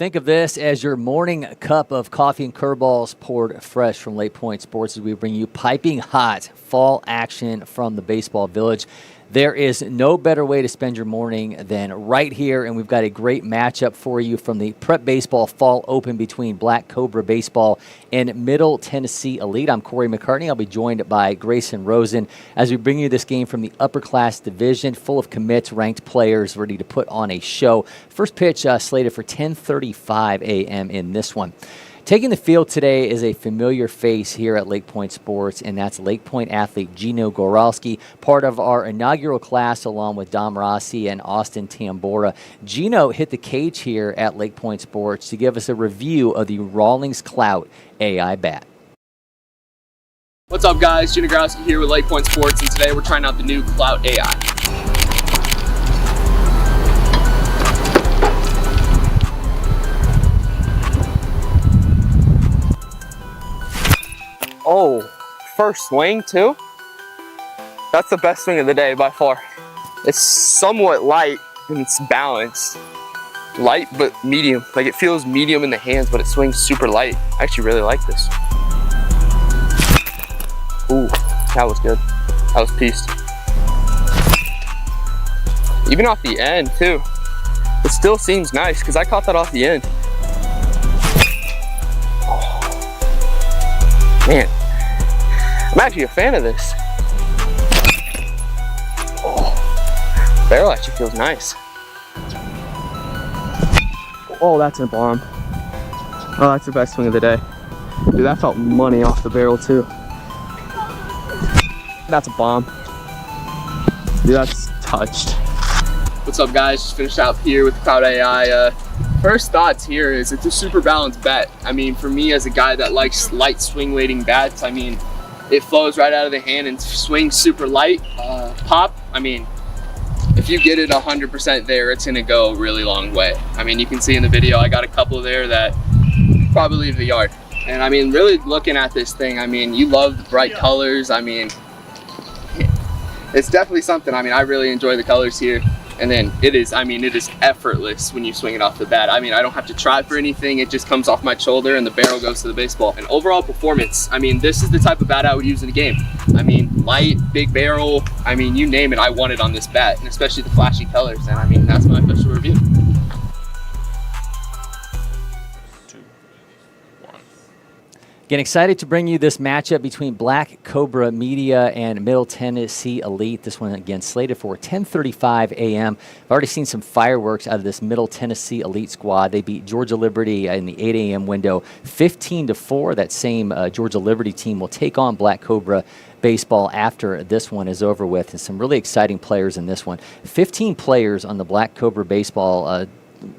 Think of this as your morning cup of coffee and curveballs poured fresh from LakePoint Sports as we bring you piping hot fall action from the baseball village. There is no better way to spend your morning than right here, and we've got a great matchup for you from the Prep Baseball Fall Open between Black Cobra Baseball and Middle Tennessee Elite. I'm Cory McCartney. I'll be joined by Grayson Rosen as we bring you this game from the upper class division, full of commits, ranked players ready to put on a show. First pitch slated for 10:35 a.m. in this one. Taking the field today is a familiar face here at LakePoint Sports, and that's LakePoint athlete Gino Goralski, part of our inaugural class along with Dom Rossi and Austin Tambora. Gino hit the cage here at LakePoint Sports to give us a review of the Rawlings Clout AI bat. What's up, guys? Gino Goralski here with LakePoint Sports, and today we're trying out the new Clout AI. Oh, first swing too? That's the best swing of the day by far. It's somewhat light and it's balanced. Light but medium. Like, it feels medium in the hands, but it swings super light. I actually really like this. Ooh, that was good. That was pieced. Even off the end too. It still seems nice because I caught that off the end. Man, I'm actually a fan of this. Oh, barrel actually feels nice. Oh, that's a bomb. Oh, that's the best swing of the day. Dude, that felt money off the barrel too. That's a bomb. Dude, that's touched. What's up, guys? Just finished out here with the Clout AI. First thoughts here is it's a super balanced bat. I mean, for me as a guy that likes light swing weighting bats, I mean, it flows right out of the hand and swings super light. Pop, I mean, if you get it 100% there, it's gonna go a really long way. I mean, you can see in the video, I got a couple there that probably leave the yard. And I mean, really looking at this thing, I mean, you love the bright colors. I mean, it's definitely something. I mean, I really enjoy the colors here. And then it is effortless when you swing it off the bat. I mean, I don't have to try for anything. It just comes off my shoulder and the barrel goes to the baseball. And overall performance, I mean, this is the type of bat I would use in a game. I mean, light, big barrel, I mean, you name it, I want it on this bat, and especially the flashy colors. And I mean, that's my official review. Again, excited to bring you this matchup between Black Cobra Media and Middle Tennessee Elite. This one, again, slated for 10:35 a.m. I've already seen some fireworks out of this Middle Tennessee Elite squad. They beat Georgia Liberty in the 8 a.m. window 15-4. That same Georgia Liberty team will take on Black Cobra Baseball after this one is over with. And some really exciting players in this one. 15 players on the Black Cobra Baseball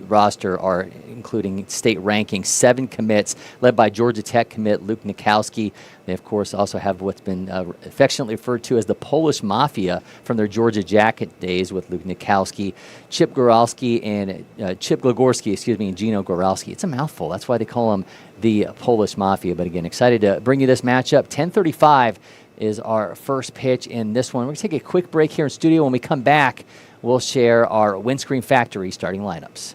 roster are including state ranking, 7 commits led by Georgia Tech commit Luke Nikowski. They, of course, also have what's been affectionately referred to as the Polish Mafia from their Georgia Jacket days with Luke Nikowski, Chip Goralski, and Chip Glagorski, and Gino Goralski. It's a mouthful. That's why they call them the Polish Mafia. But again, excited to bring you this matchup. 10:35 is our first pitch in this one. We're going to take a quick break here in studio. When we come back, we'll share our Windscreen Factory starting lineups.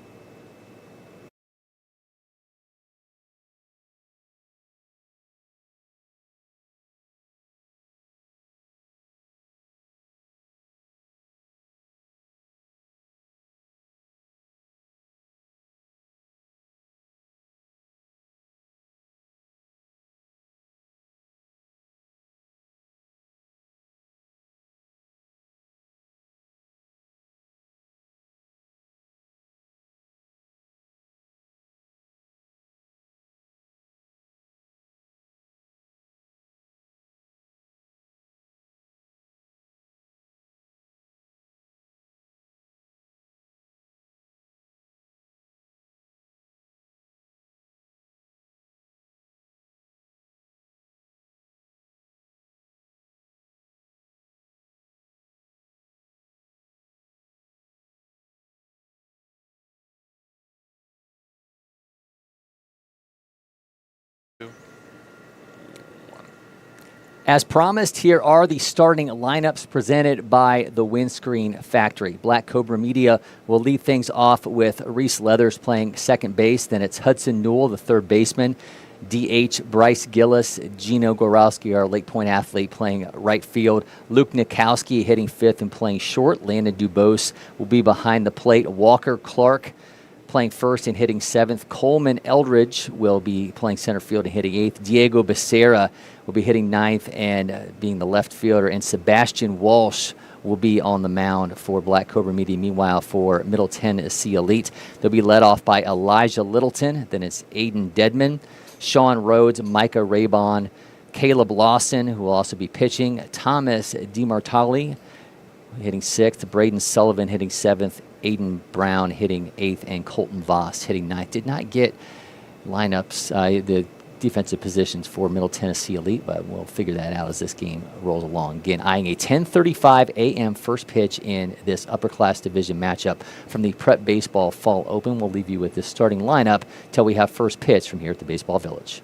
As promised, here are the starting lineups presented by the Windscreen Factory. Black Cobra Media will lead things off with Reese Leathers playing second base. Then it's Hudson Newell, the third baseman. DH Bryce Gillis, Gino Gorowski, our LakePoint athlete, playing right field. Luke Nikowski hitting fifth and playing short. Landon Dubose will be behind the plate. Walker Clark playing first and hitting seventh. Coleman Eldridge will be playing center field and hitting eighth. Diego Becerra will be hitting ninth and being the left fielder. And Sebastian Walsh will be on the mound for Black Cobra Media. Meanwhile, for Middle Tennessee Elite, they'll be led off by Elijah Littleton. Then it's Aiden Dedman, Sean Rhodes, Micah Raybon, Caleb Lawson, who will also be pitching, Thomas DiMartali hitting sixth, Braden Sullivan hitting seventh, Aiden Brown hitting eighth, and Colton Voss hitting ninth. Did not get lineups, the defensive positions for Middle Tennessee Elite, but we'll figure that out as this game rolls along. Again, eyeing a 10:35 a.m. first pitch in this upper class division matchup from the Prep Baseball Fall Open. We'll leave you with this starting lineup till we have first pitch from here at the Baseball Village.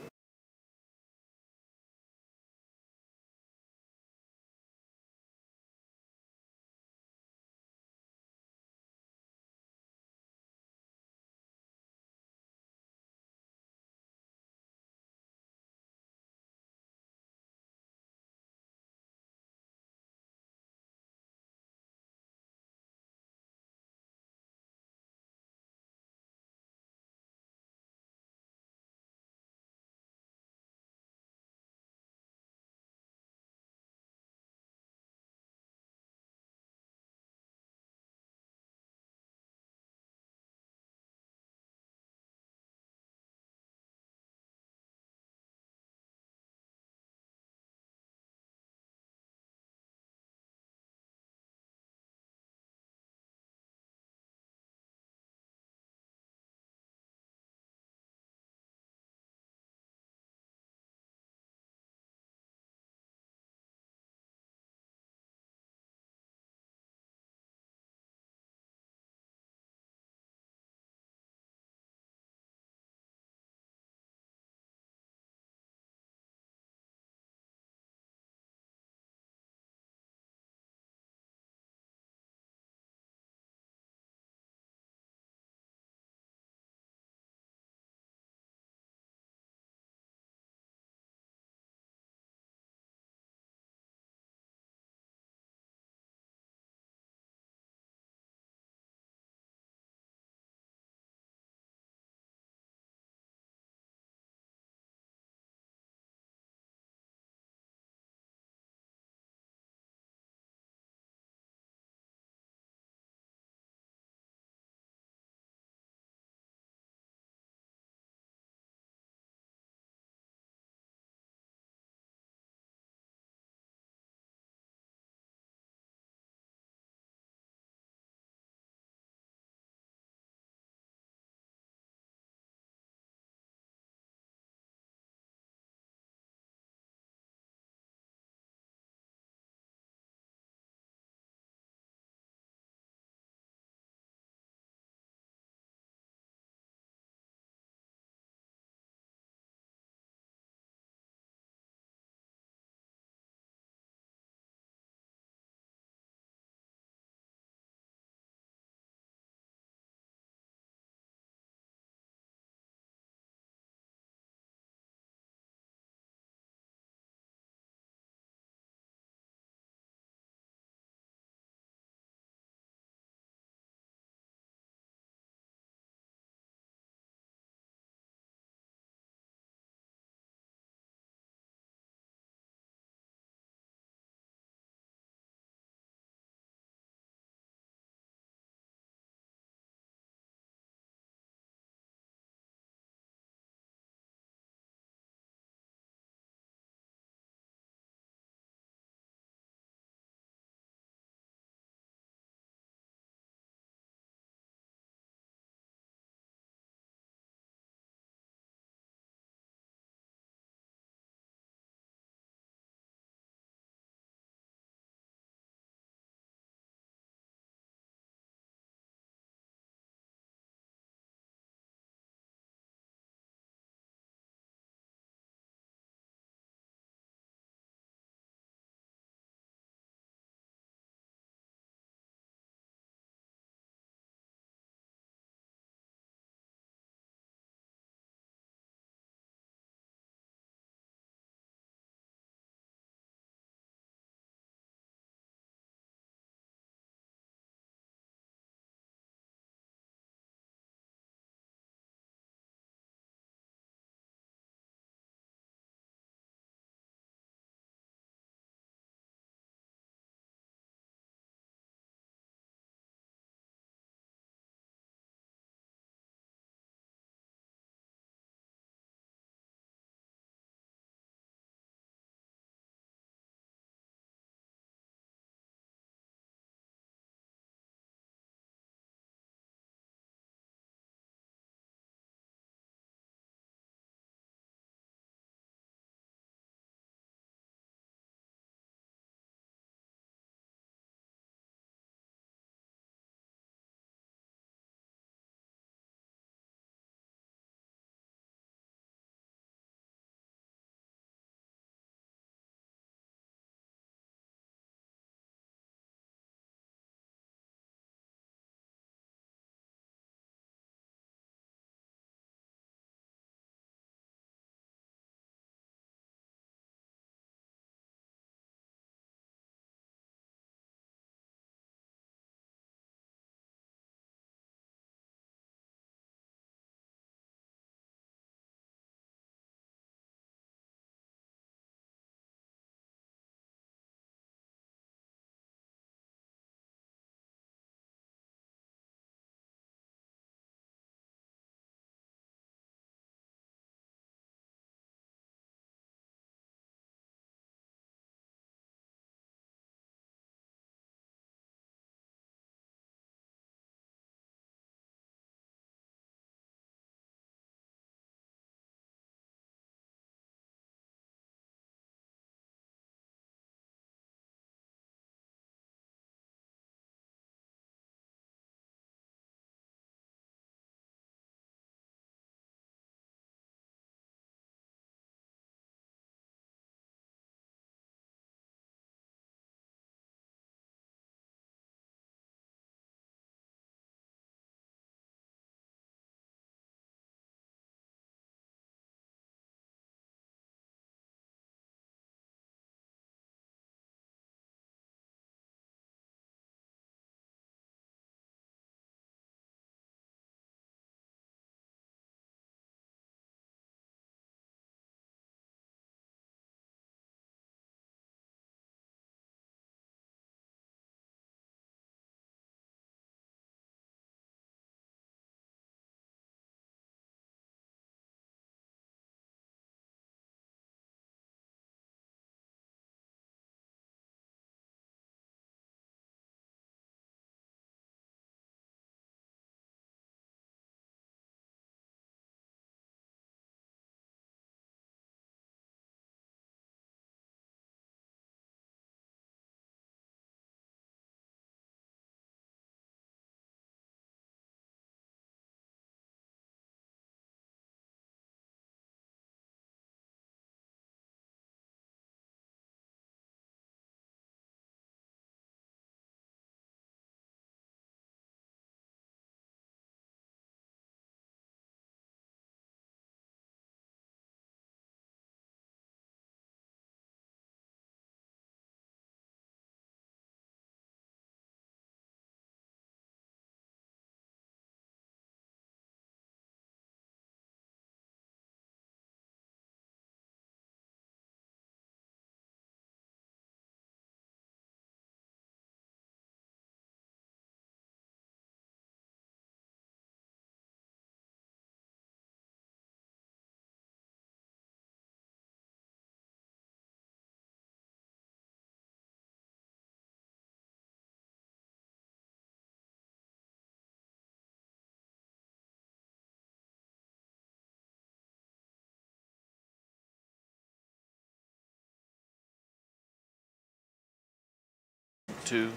2,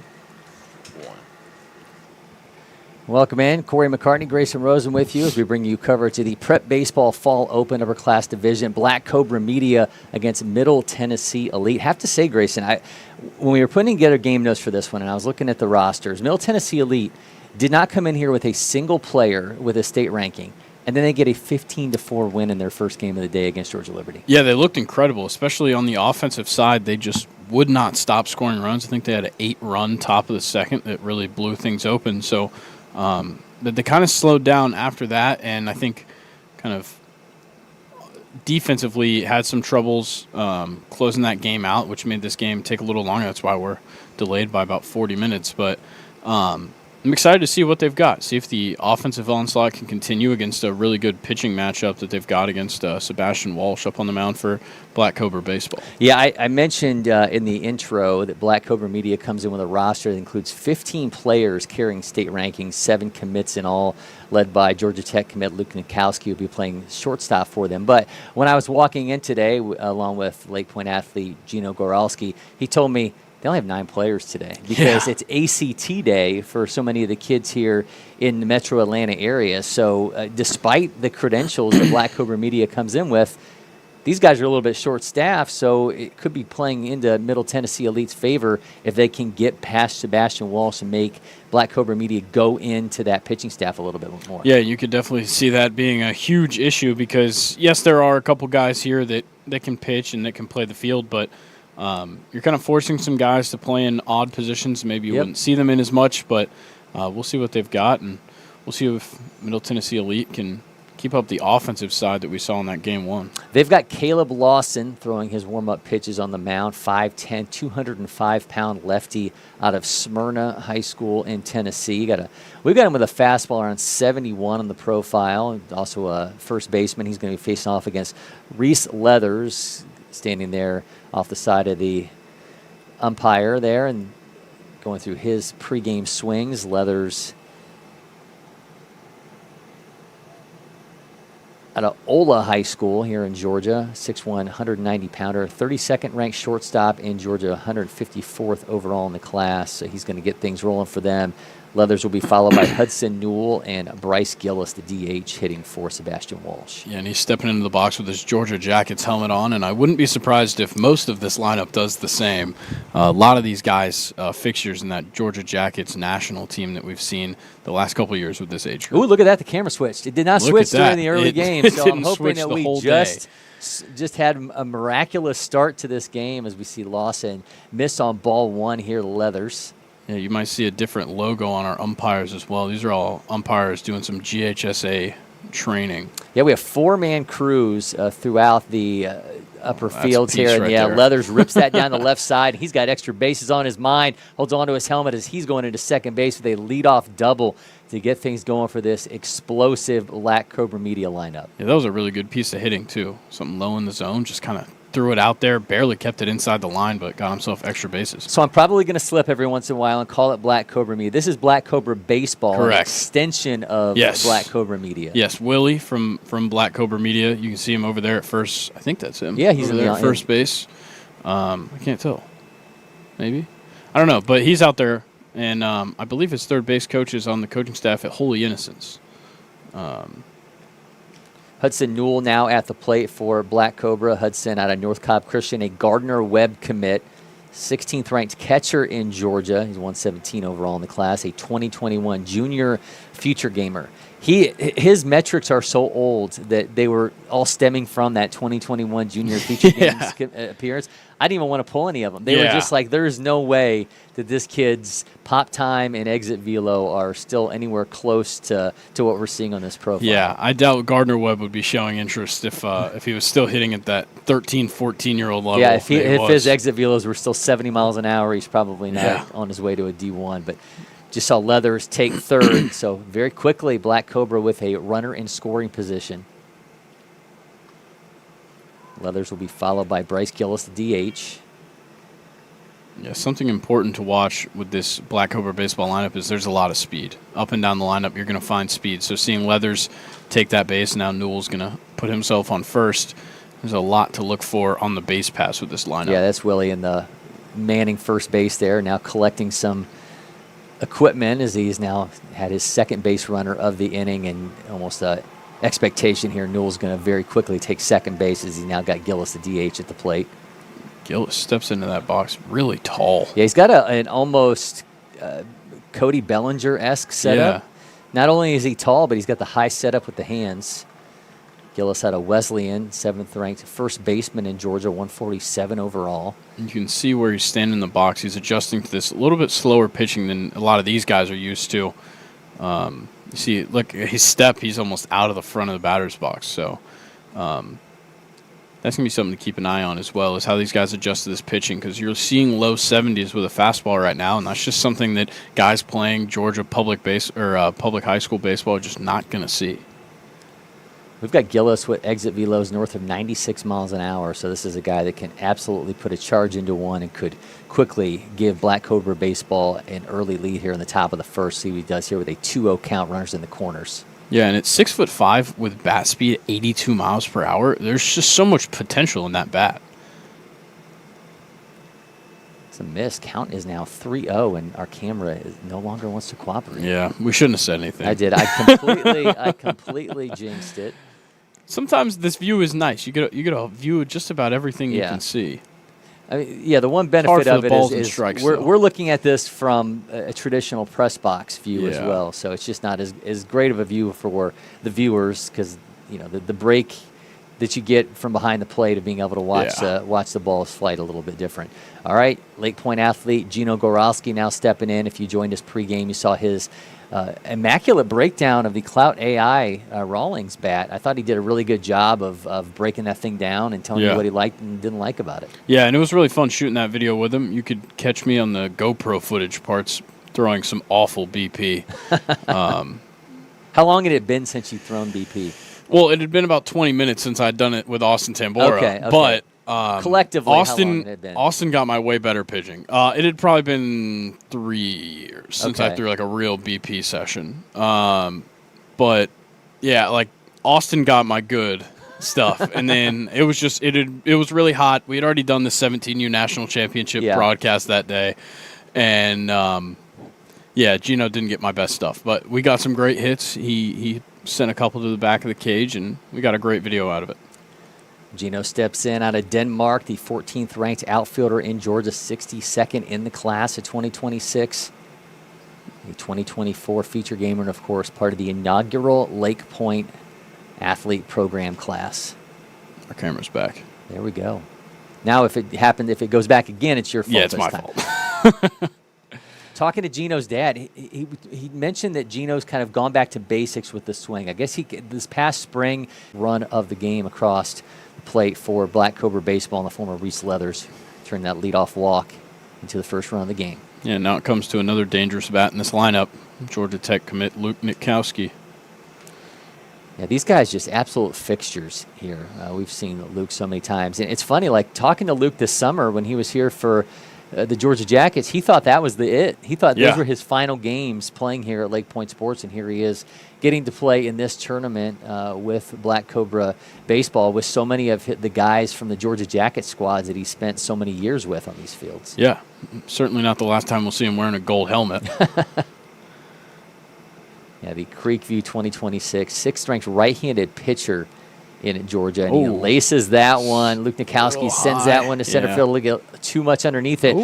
1. Welcome in. Cory McCartney, Grayson Rosen with you as we bring you coverage of the Prep Baseball Fall Open Upper Class Division. Black Cobra Media against Middle Tennessee Elite. Have to say, Grayson, when we were putting together game notes for this one and I was looking at the rosters, Middle Tennessee Elite did not come in here with a single player with a state ranking. And then they get a 15-4 win in their first game of the day against Georgia Liberty. Yeah, they looked incredible, especially on the offensive side. They just would not stop scoring runs. I think they had an 8-run top of the second that really blew things open. So they kind of slowed down after that, and I think kind of defensively had some troubles closing that game out, which made this game take a little longer. That's why we're delayed by about 40 minutes. But I'm excited to see what they've got, see if the offensive onslaught can continue against a really good pitching matchup that they've got against Sebastian Walsh up on the mound for Black Cobra Baseball. Yeah, I mentioned in the intro that Black Cobra Media comes in with a roster that includes 15 players carrying state rankings, 7 commits in all, led by Georgia Tech commit Luke Nikowski, who will be playing shortstop for them. But when I was walking in today, along with LakePoint athlete Gino Goralski, he told me they only have 9 players today because it's ACT day for so many of the kids here in the metro Atlanta area. So despite the credentials that Black Cobra Media comes in with, these guys are a little bit short-staffed, so it could be playing into Middle Tennessee Elite's favor if they can get past Sebastian Walsh and make Black Cobra Media go into that pitching staff a little bit more. Yeah, you could definitely see that being a huge issue because, yes, there are a couple guys here that can pitch and that can play the field, but you're kind of forcing some guys to play in odd positions. Maybe you wouldn't see them in as much, but we'll see what they've got, and we'll see if Middle Tennessee Elite can keep up the offensive side that we saw in that game 1. They've got Caleb Lawson throwing his warm-up pitches on the mound, 5'10", 205-pound lefty out of Smyrna High School in Tennessee. We've got him with a fastball around 71 on the profile, also a first baseman. He's going to be facing off against Reese Leathers, standing there off the side of the umpire there and going through his pregame swings. Leathers out of Ola High School here in Georgia, 6'1", 190-pounder, 32nd ranked shortstop in Georgia, 154th overall in the class. So he's going to get things rolling for them. Leathers will be followed by Hudson Newell and Bryce Gillis, the DH, hitting for Sebastian Walsh. Yeah, and he's stepping into the box with his Georgia Jackets helmet on, and I wouldn't be surprised if most of this lineup does the same. A lot of these guys, fixtures in that Georgia Jackets national team that we've seen the last couple of years with this age group. Ooh, look at that. The camera switched. It did not switch during the early game, so I'm hoping that we just had a miraculous start to this game as we see Lawson miss on ball 1 here, Leathers. Yeah, you might see a different logo on our umpires as well. These are all umpires doing some GHSA training. Yeah, we have 4-man crews throughout the upper fields here. And right Leathers rips that down the left side. He's got extra bases on his mind, holds onto his helmet as he's going into second base with a leadoff double to get things going for this explosive Black Cobra Media lineup. Yeah, that was a really good piece of hitting, too. Something low in the zone, just kind of threw it out there, barely kept it inside the line, but got himself extra bases. So I'm probably going to slip every once in a while and call it Black Cobra Media. This is Black Cobra Baseball, correct, an extension of Black Cobra Media. Yes, Willie from Black Cobra Media. You can see him over there at first. I think that's him. Yeah, he's over there at first base. I can't tell. Maybe. I don't know, but he's out there, and I believe his third base coach is on the coaching staff at Holy Innocents. Hudson Newell now at the plate for Black Cobra. Hudson out of North Cobb Christian, a Gardner Webb commit, 16th ranked catcher in Georgia. He's 117 overall in the class, a 2021 junior future gamer. His metrics are so old that they were all stemming from that 2021 junior feature games appearance. I didn't even want to pull any of them. They were just like, there's no way that this kid's pop time and exit velo are still anywhere close to what we're seeing on this profile. Yeah, I doubt Gardner Webb would be showing interest if he was still hitting at that 13, 14-year-old level. Yeah, if his exit velos were still 70 miles an hour, he's probably not on his way to a D1. But just saw Leathers take third, so very quickly Black Cobra with a runner in scoring position. Leathers will be followed by Bryce Gillis, the DH. Yeah, something important to watch with this Black Cobra baseball lineup is there's a lot of speed. Up and down the lineup, you're going to find speed. So seeing Leathers take that base, now Newell's going to put himself on first. There's a lot to look for on the base pass with this lineup. Yeah, that's Willie in the manning first base there, now collecting some equipment as he's now had his second base runner of the inning, and almost a expectation here. Newell's going to very quickly take second base as he's now got Gillis, the DH, at the plate. Gillis steps into that box really tall. Yeah, he's got an almost Cody Bellinger-esque setup. Yeah. Not only is he tall, but he's got the high setup with the hands. Gillis had a Wesleyan, 7th-ranked first baseman in Georgia, 147 overall. You can see where he's standing in the box. He's adjusting to this a little bit slower pitching than a lot of these guys are used to. You see, look, his step, he's almost out of the front of the batter's box. So that's going to be something to keep an eye on as well, is how these guys adjust to this pitching, because you're seeing low 70s with a fastball right now, and that's just something that guys playing Georgia public high school baseball are just not going to see. We've got Gillis with exit velos north of 96 miles an hour, so this is a guy that can absolutely put a charge into one and could quickly give Black Cobra baseball an early lead here in the top of the first. See what he does here with a 2-0 count, runners in the corners. Yeah, and at 6'5" with bat speed at 82 miles per hour, there's just so much potential in that bat. It's a miss. Count is now 3-0, and our camera no longer wants to cooperate. Yeah, we shouldn't have said anything. I did. I completely jinxed it. Sometimes this view is nice. You get a view of just about everything you can see. I mean, yeah, the one benefit of it is we're looking at this from a traditional press box view as well. So it's just not as great of a view for the viewers, because the break that you get from behind the plate of being able to watch the ball's flight a little bit different. All right, LakePoint athlete Gino Goralski now stepping in. If you joined us pregame, you saw his immaculate breakdown of the Clout AI Rawlings bat. I thought he did a really good job of breaking that thing down and telling you what he liked and didn't like about it. Yeah, and it was really fun shooting that video with him. You could catch me on the GoPro footage parts throwing some awful BP. How long had it been since you'd thrown BP? Well, it had been about 20 minutes since I'd done it with Austin Tambora. Okay. But collectively, how long had it been? Austin got my way better pitching. It had probably been 3 years since I threw like a real BP session. But yeah, like Austin got my good stuff, and then it was really hot. We had already done the 17U national championship broadcast that day, and Gino didn't get my best stuff, but we got some great hits. He sent a couple to the back of the cage, and we got a great video out of it. Gino steps in out of Denmark, the 14th ranked outfielder in Georgia, 62nd in the class of 2026. The 2024 feature gamer, and of course, part of the inaugural LakePoint athlete program class. Our camera's back. There we go. Now, if it goes back again, it's your fault. Yeah, it's my fault. Talking to Gino's dad, he mentioned that Gino's kind of gone back to basics with the swing. I guess this past spring run of the game across the plate for Black Cobra baseball in the form of Reese Leathers turned that leadoff walk into the first run of the game. Yeah, now it comes to another dangerous bat in this lineup, Georgia Tech commit Luke Nitkowski. Yeah, these guys just absolute fixtures here. We've seen Luke so many times. And it's funny, like talking to Luke this summer when he was here for the Georgia Jackets, he thought that was it. He thought those were his final games playing here at LakePoint Sports, and here he is getting to play in this tournament with Black Cobra baseball with so many of the guys from the Georgia Jackets squads that he spent so many years with on these fields. Yeah, certainly not the last time we'll see him wearing a gold helmet. Yeah, the Creekview 2026 6th-ranked right-handed pitcher in Georgia, and he laces that one. Luke Nitkowski sends that one to center field. Look at too much underneath it.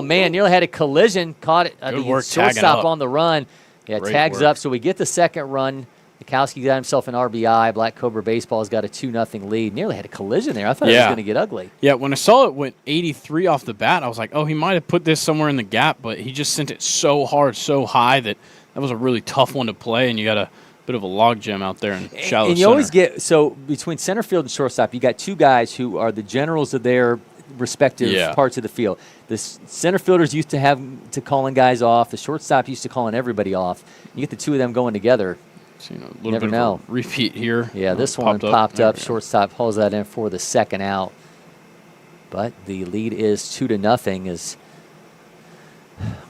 Man, nearly had a collision. Caught it. The shortstop on the run. Yeah, great tags work up. So we get the second run. Nitkowski got himself an RBI. Black Cobra baseball has got a 2-0 lead. Nearly had a collision there. I thought it was going to get ugly. Yeah, when I saw it went 83 off the bat, I was like, he might have put this somewhere in the gap, but he just sent it so hard, so high that was a really tough one to play, and you got a bit of a logjam out there in shallow and you center. Always get, so between center field and shortstop, you got two guys who are the generals of their respective parts of the field. The center fielders used to have to calling guys off. The shortstop used to calling everybody off. You get the two of them going together. So, a little bit of a repeat here. Yeah, this one popped up. Shortstop hauls that in for the second out. But the lead is 2-0 as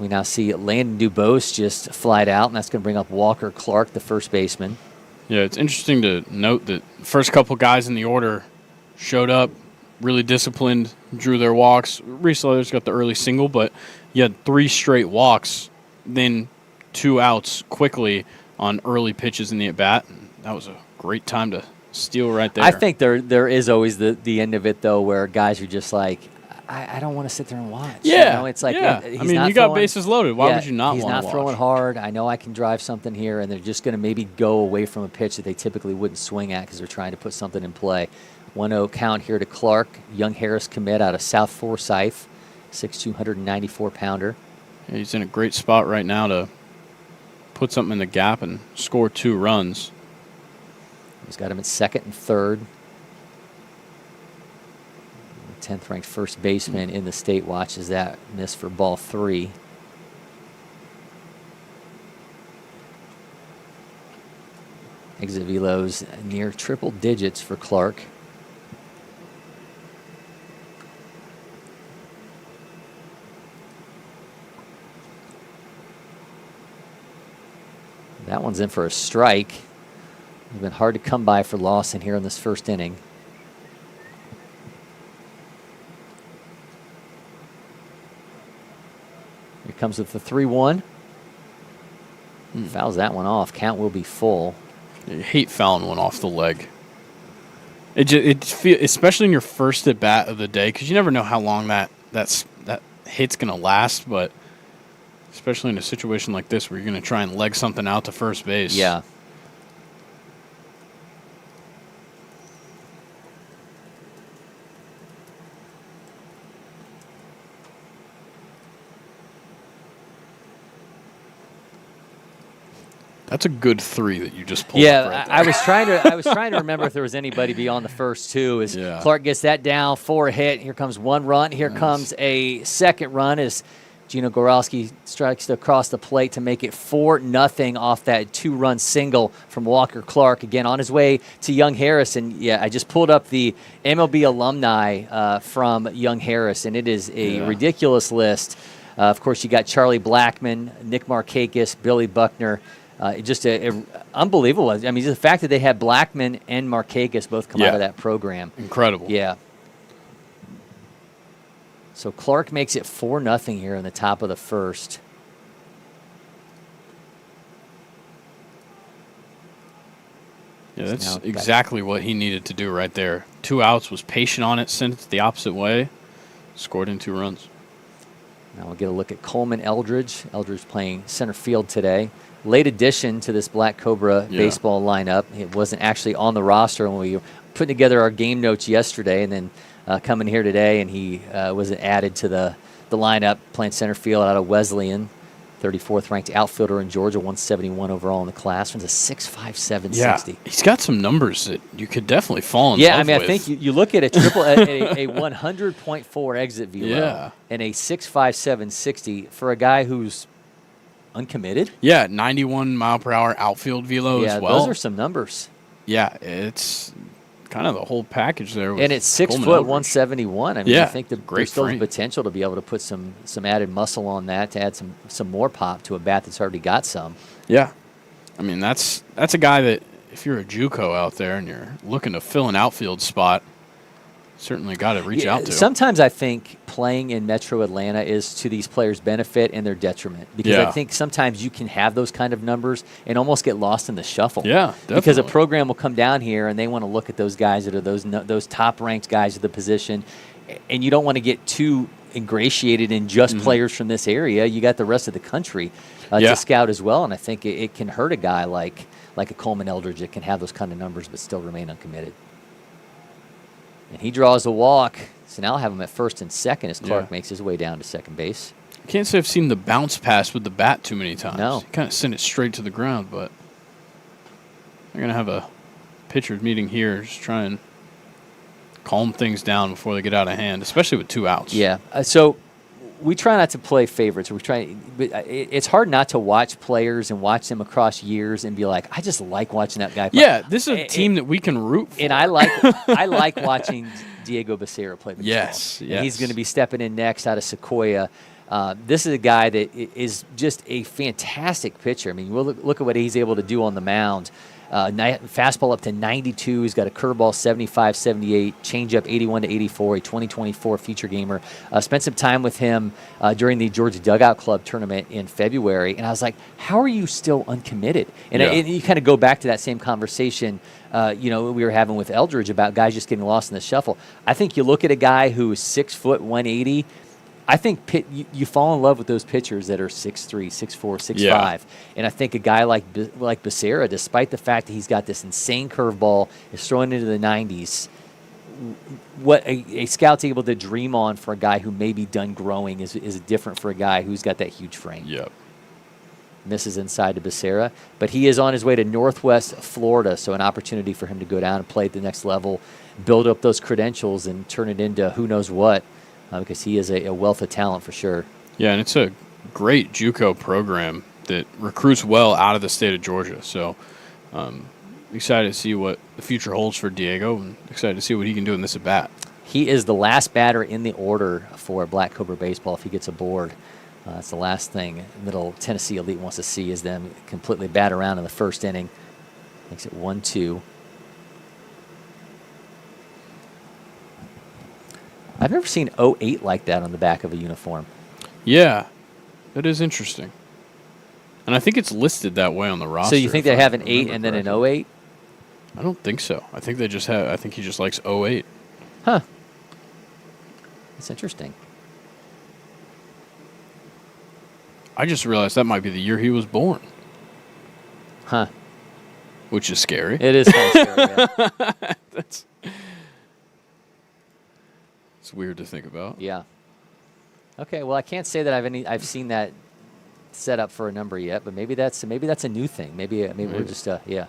we now see Landon Dubose just flied out, and that's going to bring up Walker Clark, the first baseman. Yeah, it's interesting to note that first couple guys in the order showed up really disciplined, drew their walks. Reese Leathers got the early single, but you had 3 straight walks, then 2 outs quickly on early pitches in the at-bat. That was a great time to steal right there. I think there is always the end of it, though, where guys are just like, I don't want to sit there and watch. Yeah. You know, it's like, I mean, you got bases loaded. Why would you not want to watch? He's not throwing hard. I know I can drive something here, and they're just going to maybe go away from a pitch that they typically wouldn't swing at because they're trying to put something in play. 1-0 count here to Clark. Young Harris commit out of South Forsyth, 6'2", 194-pounder. Yeah, he's in a great spot right now to put something in the gap and score 2 runs. He's got him at second and third. 10th-ranked first baseman in the state watches that miss for ball 3. Exit velos near triple digits for Clark. That one's in for a strike. It's been hard to come by for Lawson here in this first inning. Here comes with the 3-1. Fouls that one off. Count will be full. You hate fouling one off the leg. Especially in your first at bat of the day, because you never know how long that hit's gonna last. But especially in a situation like this, where you're gonna try and leg something out to first base. Yeah. That's a good 3 that you just pulled. Yeah, up right there. I was trying to remember if there was anybody beyond the first 2. As Clark gets that down for a hit. Here comes 1 run. Here comes a second run as Gino Goralski strikes across the plate to make it 4-0 off that 2-run single from Walker Clark. Again, on his way to Young Harris. And, I just pulled up the MLB alumni from Young Harris, and it is a ridiculous list. Of course, you got Charlie Blackman, Nick Markakis, Billy Buckner. Just unbelievable. I mean, the fact that they had Blackman and Markakis both come out of that program. Incredible. Yeah. So Clark makes it 4-0 here in the top of the first. Yeah, that's exactly what he needed to do right there. 2 outs, was patient on it, sent it the opposite way, scored in 2 runs. Now we'll get a look at Coleman Eldridge. Eldridge playing center field today. Late addition to this Black Cobra baseball lineup. It wasn't actually on the roster when we were putting together our game notes yesterday, and then coming here today, and he was added to the lineup, playing center field out of Wesleyan. 34th ranked outfielder in Georgia, 171 overall in the class. Runs a 6.57 60. He's got some numbers that you could definitely fall in love with. Yeah, I mean, I think you look at a 100.4 exit velo and a 6.57 60 for a guy who's uncommitted. Yeah, 91 mile per hour outfield velo as well. Those are some numbers. Yeah, it's kind of the whole package there. And it's 6 foot 171. I mean, I think there's still the potential to be able to put some added muscle on that, to add some more pop to a bat that's already got some. Yeah. I mean, that's a guy that if you're a JUCO out there and you're looking to fill an outfield spot, certainly got to reach out to. Sometimes I think playing in Metro Atlanta is to these players' benefit and their detriment, because I think sometimes you can have those kind of numbers and almost get lost in the shuffle. Yeah, definitely. Because a program will come down here and they want to look at those guys that are those top-ranked guys of the position, and you don't want to get too ingratiated in just players from this area. You got the rest of the country to scout as well, and I think it can hurt a guy like a Coleman Eldridge that can have those kind of numbers but still remain uncommitted. And he draws a walk, so now I'll have him at first and second as Clark makes his way down to second base. I can't say I've seen the bounce pass with the bat too many times. No. He kind of sent it straight to the ground, but they're going to have a pitcher's meeting here, just try and calm things down before they get out of hand, especially with 2 outs. Yeah, so we try not to play favorites. But it's hard not to watch players and watch them across years and be like, I just like watching that guy play. Yeah, this is a team that we can root for. And I like watching Diego Becerra play baseball. Yes. And he's going to be stepping in next out of Sequoia. This is a guy that is just a fantastic pitcher. I mean, we'll look at what he's able to do on the mound. Fastball up to 92. He's got a curveball 75, 78, changeup 81 to 84. A 2024 feature gamer. Spent some time with him during the Georgia Dugout Club tournament in February, and I was like, "How are you still uncommitted?" And, and you kind of go back to that same conversation, we were having with Eldridge about guys just getting lost in the shuffle. I think you look at a guy who is 6 foot 180. I think you fall in love with those pitchers that are 6'3", 6'4", 6'5", and I think a guy like Becerra, despite the fact that he's got this insane curveball, is throwing into the 90s. What a scout's able to dream on for a guy who may be done growing is different for a guy who's got that huge frame. Yep. Misses inside to Becerra, but he is on his way to Northwest Florida, so an opportunity for him to go down and play at the next level, build up those credentials, and turn it into who knows what. Because he is a wealth of talent for sure. Yeah, and it's a great JUCO program that recruits well out of the state of Georgia. So excited to see what the future holds for Diego, and excited to see what he can do in this at-bat. He is the last batter in the order for Black Cobra baseball if he gets aboard. That's the last thing Middle Tennessee Elite wants to see is them completely bat around in the first inning. Makes it 1-2. I've never seen 08 like that on the back of a uniform. Yeah, it is interesting. And I think it's listed that way on the roster. So you think they have an 8 and then an 08? I don't think so. I think they just have. I think he just likes 08. Huh. That's interesting. I just realized that might be the year he was born. Huh. Which is scary. It is kind of scary, yeah. It's weird to think about. Yeah. Okay. Well, I can't say that I've seen that set up for a number yet, but maybe that's a new thing. Maybe we're just yeah.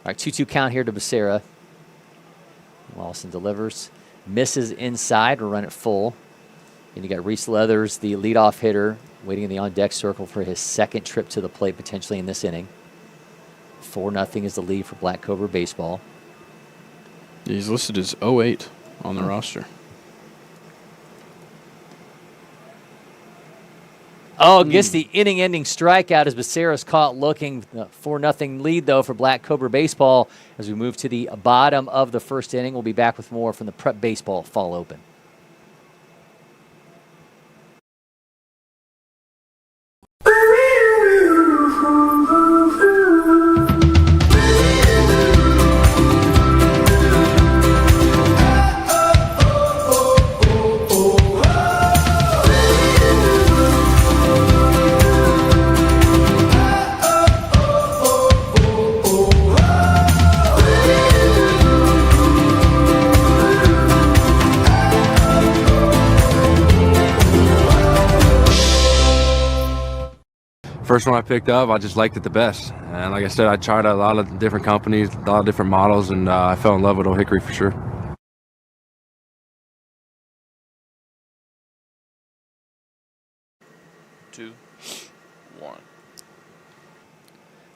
All right, 2-2 count here to Becerra. Lawson delivers, misses inside. We'll run it full. And you got Reese Leathers, the leadoff hitter, waiting in the on-deck circle for his second trip to the plate potentially in this inning. 4-0 is the lead for Black Cobra baseball. He's listed as 08 on the roster. Oh, gets the inning-ending strikeout as Becerra's caught looking. 4-0 lead, though, for Black Cobra baseball as we move to the bottom of the first inning. We'll be back with more from the Prep Baseball Fall Open. First one I picked up, I just liked it the best. And like I said, I tried a lot of different companies, a lot of different models, and I fell in love with Old Hickory for sure. Two, one.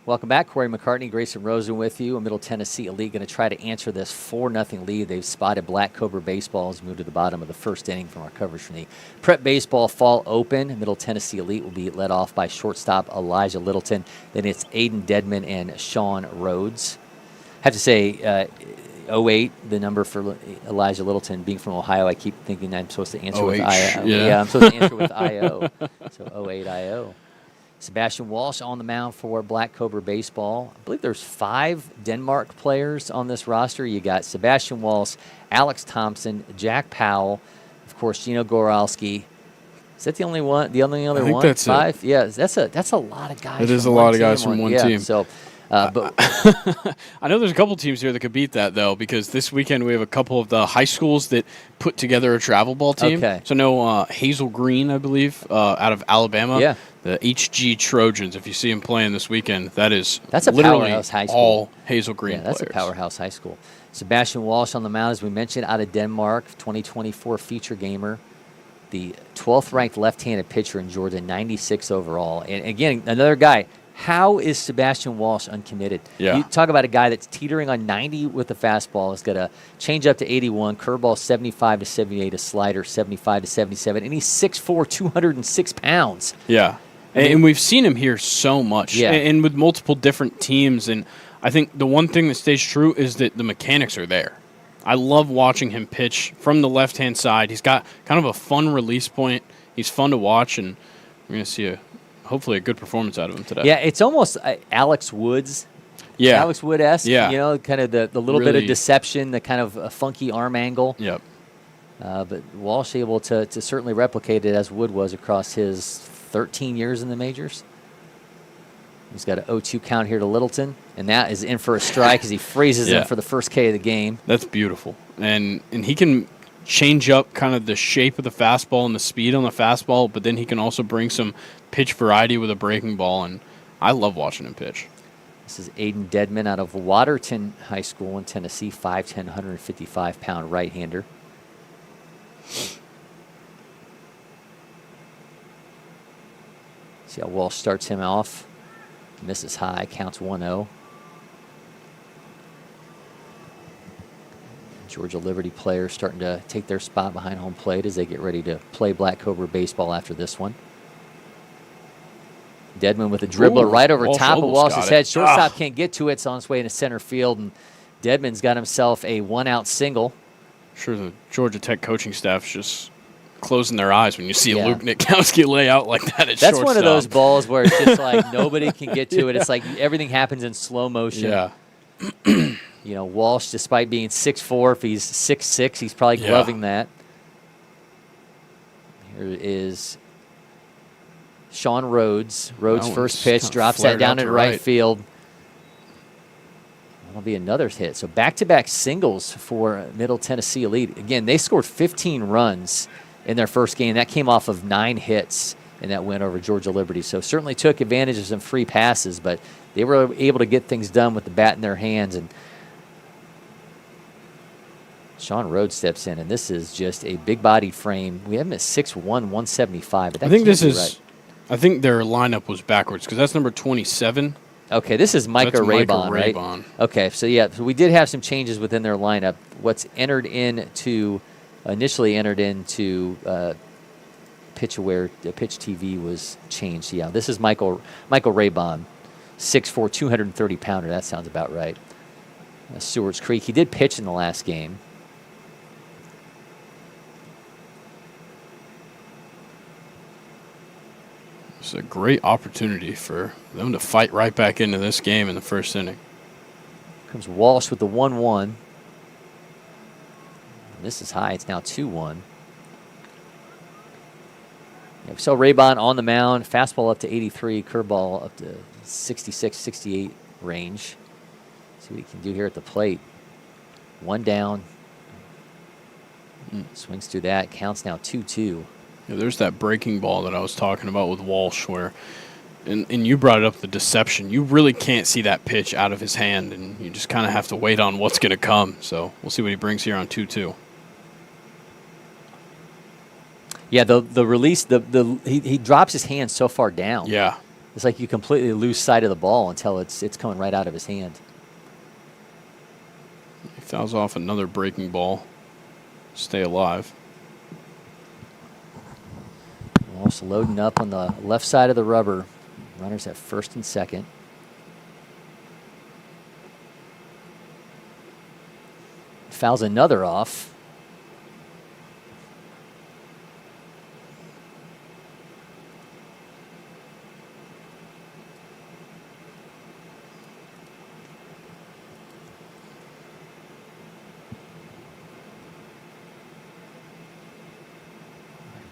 Welcome back. Cory McCartney, Grayson Rosen with you. A Middle Tennessee Elite going to try to answer this 4-0 lead. They've spotted Black Cobra baseball as moved to the bottom of the first inning from our coverage from the Prep Baseball Fall Open. Middle Tennessee Elite will be led off by shortstop Elijah Littleton. Then it's Aiden Deadman and Sean Rhodes. I have to say, 08, the number for Elijah Littleton, being from Ohio, I keep thinking I'm supposed to answer with IO. Yeah, I'm supposed to answer with IO. So 08 IO. Sebastian Walsh on the mound for Black Cobra baseball. I believe there's 5 Denmark players on this roster. You got Sebastian Walsh, Alex Thompson, Jack Powell, of course Gino Goralski. Is that the only one? The only other one? I think that's 5? It. Yeah, that's a lot of guys. It is a lot of guys from one team. So, but I know there's a couple teams here that could beat that, though, because this weekend we have a couple of the high schools that put together a travel ball team. Okay. So no Hazel Green, I believe, out of Alabama. Yeah. The HG Trojans, if you see them playing this weekend, that's a literally powerhouse high school. all Hazel Green that's players. a powerhouse high school. Sebastian Walsh on the mound, as we mentioned, out of Denmark, 2024 feature gamer. The 12th ranked left-handed pitcher in Georgia, 96 overall. And again, another guy. How is Sebastian Walsh uncommitted? Yeah. You talk about a guy that's teetering on 90 with the fastball. He's got a change up to 81, curveball 75 to 78, a slider 75 to 77, and he's 6'4", 206 pounds. Yeah. And we've seen him here so much, Yeah. and with multiple different teams. And I think the one thing that stays true is that the mechanics are there. I love watching him pitch from the left-hand side. He's got kind of a fun release point. He's fun to watch, and we're going to see hopefully a good performance out of him today. Yeah, it's almost Alex Woods. Yeah. Alex Wood-esque. Yeah. You know, kind of the little bit of Really- deception, the kind of funky arm angle. Yep. But Walsh able to certainly replicate it as Wood was across his 13 years in the majors. He's got an 0-2 count here to Littleton, and that is in for a strike as he freezes him for the first K of the game. That's beautiful. And he can change up kind of the shape of the fastball and the speed on the fastball, but then he can also bring some pitch variety with a breaking ball, and I love watching him pitch. This is Aiden Dedman out of Waterton High School in Tennessee, 5'10", 155-pound right-hander. See how Walsh starts him off. Misses high, counts 1-0. Georgia Liberty players starting to take their spot behind home plate as they get ready to play Black Cobra baseball after this one. Dedman with a dribbler Ooh, right over Walsh top of almost Walsh's got head. it. Shortstop can't get to it. It's on its way into center field, and Dedman's got himself a one-out single. Sure, the Georgia Tech coaching staff's just closing their eyes when you see Yeah. Luke Nitkowski lay out like that at That's one of those shortstop. balls where it's just like nobody can get to it. It's like everything happens in slow motion. Yeah. You know, Walsh, despite being 6'4", if he's 6'6", he's probably Yeah. gloving that. Here is Sean Rhodes. Rhodes' That first one's pitch, kinda drops that flared down out in to right right. field. That'll be another hit. So back-to-back singles for Middle Tennessee Elite. Again, they scored 15 runs in their first game. That came off of 9 hits in that win over Georgia Liberty. So certainly took advantage of some free passes, but they were able to get things done with the bat in their hands. And Sean Rhodes steps in, and this is just a big-bodied frame. We have him at 6'1", 175. But that I think can't this be is. right. I think their lineup was backwards because that's number 27. Okay, this is Micah That's Micah Raybon, right? Raybon. Okay, so yeah, so we did have some changes within their lineup. What's initially entered into Pitch Aware, Pitch TV was changed. Yeah, this is Michael Raybon, 6'4", 230-pounder. That sounds about right. Stewart's Creek. He did pitch in the last game. It's a great opportunity for them to fight right back into this game in the first inning. Comes Walsh with the 1-1. This is high. It's now 2-1. Yeah, we saw Raybon on the mound. Fastball up to 83. Curveball up to 66, 68 range. See what he can do here at the plate. One down. Swings through that. Counts now 2-2. Yeah, there's that breaking ball that I was talking about with Walsh where, and you brought it up, the deception. You really can't see that pitch out of his hand, and you just kind of have to wait on what's going to come. So we'll see what he brings here on 2-2. Yeah, the release, he drops his hand so far down. Yeah. It's like you completely lose sight of the ball until it's coming right out of his hand. He fouls off another breaking ball. Stay alive. Walsh loading up on the left side of the rubber. Runners at first and second. Fouls another off.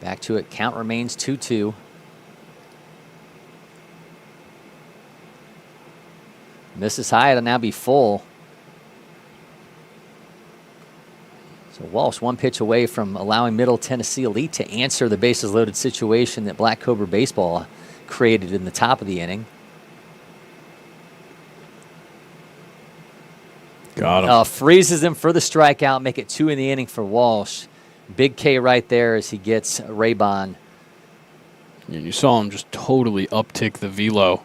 Back to it. Count remains 2-2. Misses high. It'll now be full. So Walsh one pitch away from allowing Middle Tennessee Elite to answer the bases loaded situation that Black Cobra baseball created in the top of the inning. Got him. Freezes him for the strikeout. Make it 2 in the inning for Walsh. Big K right there as he gets Raybon. And you saw him just totally uptick the velo.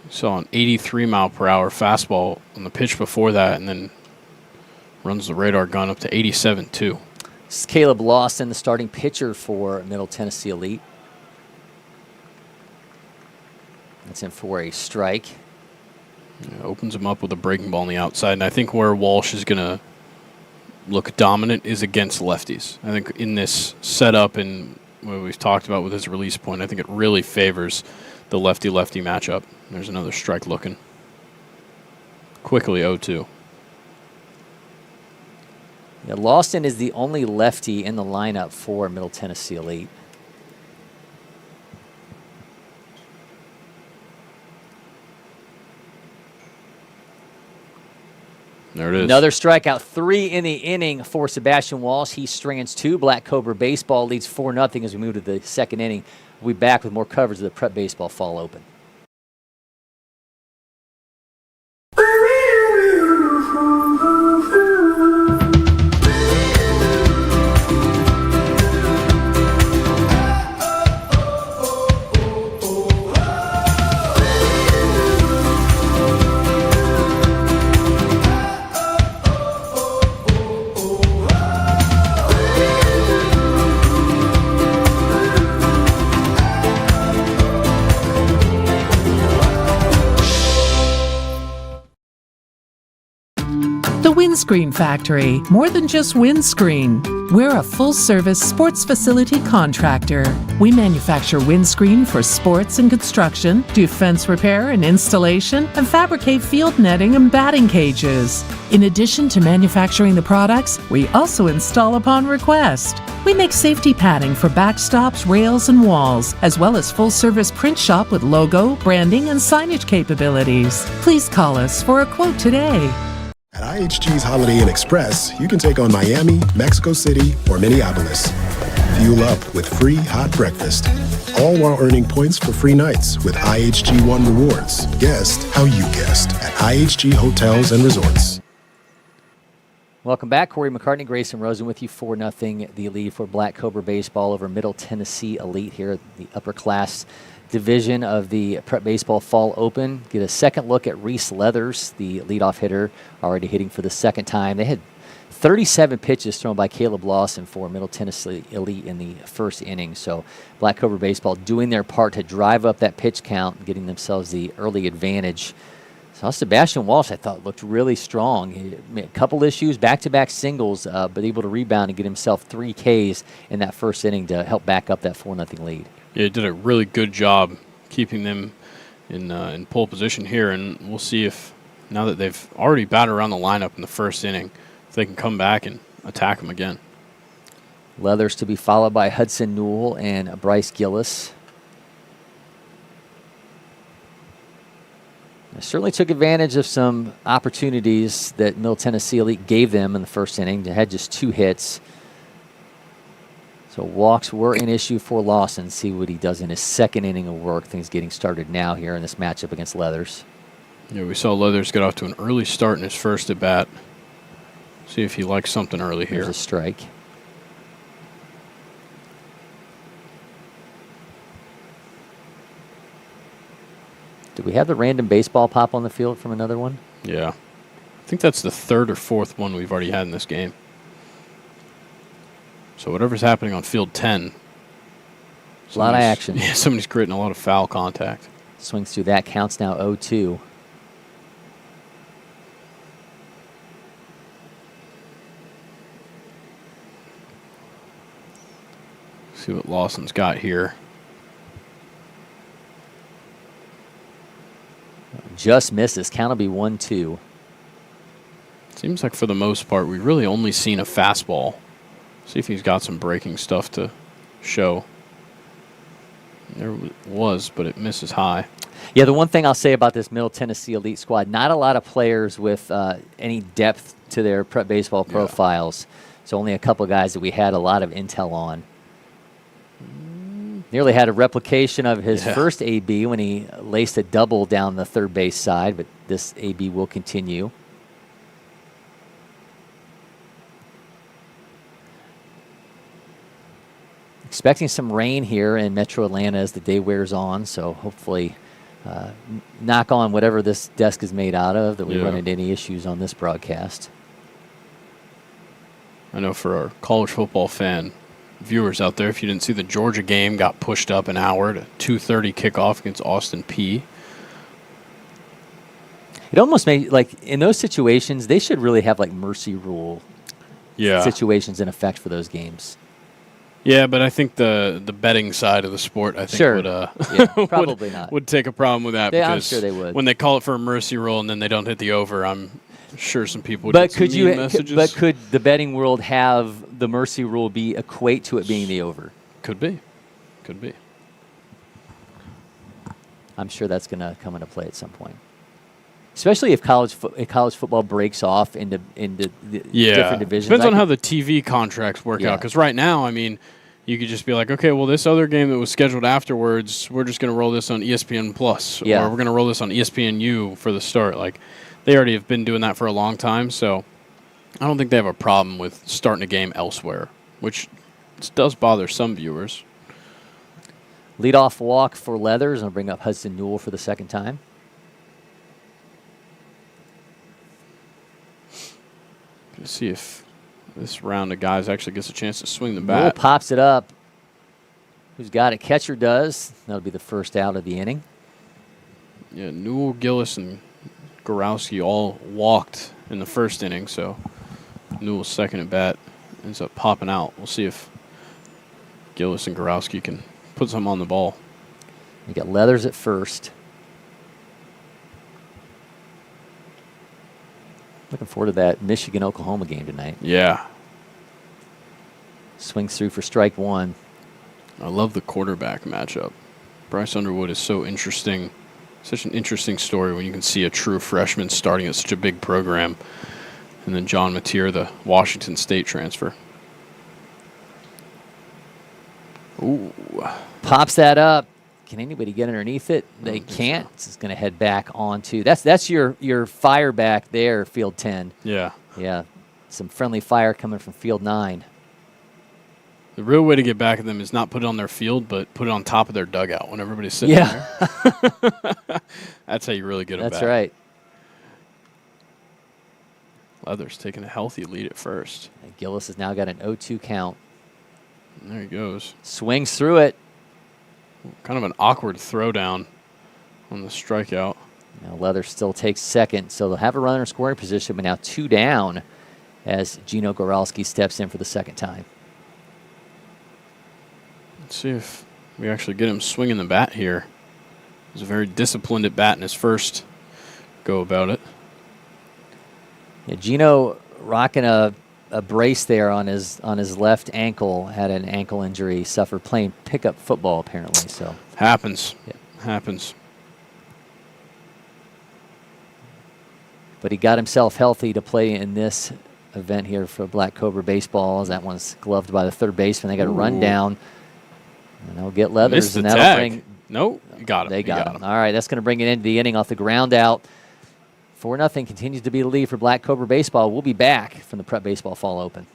You saw an 83-mile-per-hour fastball on the pitch before that, and then runs the radar gun up to 87 too. This is Caleb Lawson, the starting pitcher for Middle Tennessee Elite. That's in for a strike. Yeah, opens him up with a breaking ball on the outside, and I think where Walsh is going to look dominant is against lefties. I think in this setup and what we've talked about with his release point, I think it really favors the lefty-lefty matchup. There's another strike looking. Quickly 0-2. Yeah, Lawson is the only lefty in the lineup for Middle Tennessee Elite. There it is. Another strikeout, 3 in the inning for Sebastian Walsh. He strands 2. Black Cobra Baseball leads 4-0 as we move to the second inning. We'll be back with more coverage of the Prep Baseball Fall Open. The Windscreen Factory, more than just windscreen. We're a full-service sports facility contractor. We manufacture windscreen for sports and construction, do fence repair and installation, and fabricate field netting and batting cages. In addition to manufacturing the products, we also install upon request. We make safety padding for backstops, rails, and walls, as well as full-service print shop with logo, branding, and signage capabilities. Please call us for a quote today. At IHG's Holiday Inn Express, you can take on Miami, Mexico City, or Minneapolis. Fuel up with free hot breakfast, all while earning points for free nights with IHG One Rewards. Guest how you guessed at IHG Hotels and Resorts. Welcome back. Cory McCartney, Grayson Rosen with you. 4-0 the lead for Black Cobra Baseball over Middle Tennessee Elite here at the upper class division of the Prep Baseball Fall Open. Get a second look at Reese Leathers, the leadoff hitter, already hitting for the second time. They had 37 pitches thrown by Caleb Lawson for Middle Tennessee Elite in the first inning. So Black Cobra Baseball doing their part to drive up that pitch count, getting themselves the early advantage. So Sebastian Walsh, I thought, looked really strong. He had a couple issues, back-to-back singles, but able to rebound and get himself 3 Ks in that first inning to help back up that 4-0 lead. Yeah, he did a really good job keeping them in pole position here, and we'll see if, now that they've already batted around the lineup in the first inning, if they can come back and attack them again. Leathers to be followed by Hudson Newell and Bryce Gillis. They certainly took advantage of some opportunities that Middle Tennessee Elite gave them in the first inning. They had just 2 hits. So walks were an issue for Lawson. See what he does in his second inning of work. Things getting started now here in this matchup against Leathers. Yeah, we saw Leathers get off to an early start in his first at bat. See if he likes something early here. Here's a strike. Did we have the random baseball pop on the field from another one? Yeah. I think that's the 3rd or 4th one we've already had in this game. So whatever's happening on field 10. A lot of action. Yeah, somebody's creating a lot of foul contact. Swings through that. Counts now 0-2. See what Lawson's got here. Just misses. Count will be 1-2. Seems like for the most part, we've really only seen a fastball. See if he's got some breaking stuff to show. There was, but it misses high. Yeah, the one thing I'll say about this Middle Tennessee Elite squad, not a lot of players with any depth to their prep baseball profiles. So only a couple guys that we had a lot of intel on. Nearly had a replication of his first AB when he laced a double down the third base side, but this AB will continue. Expecting some rain here in Metro Atlanta as the day wears on, so hopefully knock on whatever this desk is made out of that we run into any issues on this broadcast. I know for our college football fan viewers out there, if you didn't see the Georgia game, got pushed up an hour to 2:30 kickoff against Austin Peay. It almost made, like, in those situations, they should really have, like, mercy rule situations in effect for those games. Yeah, but I think the betting side of the sport, I think, would probably not. Would take a problem with that because I'm sure they would. When they call it for a mercy rule and then they don't hit the over, I'm sure some people would But get some mean messages. But could the betting world have the mercy rule equate to it being the over? Could be. I'm sure that's going to come into play at some point. Especially if college football breaks off into different divisions. Depends on how the TV contracts work out. Because right now, I mean, you could just be like, okay, well, this other game that was scheduled afterwards, we're just going to roll this on ESPN Plus, or we're going to roll this on ESPNU for the start. Like, they already have been doing that for a long time, so I don't think they have a problem with starting a game elsewhere, which does bother some viewers. Leadoff walk for Leathers. I'll bring up Hudson Newell for the second time. Let's see if this round of guys actually gets a chance to swing the bat. Newell pops it up. Who's got it? Catcher does. That'll be the first out of the inning. Yeah, Newell, Gillis, and Gorowski all walked in the first inning, so Newell's second at bat ends up popping out. We'll see if Gillis and Gorowski can put something on the ball. You got Leathers at first. Looking forward to that Michigan-Oklahoma game tonight. Yeah. Swings through for strike one. I love the quarterback matchup. Bryce Underwood is so interesting. Such an interesting story when you can see a true freshman starting at such a big program. And then John Mateer, the Washington State transfer. Ooh. Pops that up. Can anybody get underneath it? They can't. So. It's going to head back onto. That's your fire back there, field 10. Yeah. Yeah. Some friendly fire coming from field 9. The real way to get back at them is not put it on their field, but put it on top of their dugout when everybody's sitting there. That's how you really get them back. That's right. Leathers taking a healthy lead at first. And Gillis has now got an 0-2 count. And there he goes. Swings through it. Kind of an awkward throwdown on the strikeout. Now Leathers still takes second, so they'll have a runner in scoring position, but now 2 down as Gino Gorowski steps in for the second time. Let's see if we actually get him swinging the bat here. He was a very disciplined at bat in his first go about it. Yeah, Gino rocking a brace there on his left ankle. Had an ankle injury, suffered playing pickup football apparently. So happens. Yeah. Happens. But he got himself healthy to play in this event here for Black Cobra baseball. As that one's gloved by the third baseman. They got a run down, and they'll get Leathers, missed the and that'll tag. bring. Nope, you got him. They got him. All right, that's going to bring it into the inning off the ground out. 4-0 continues to be the lead for Black Cobra baseball. We'll be back from the Prep Baseball Fall Open.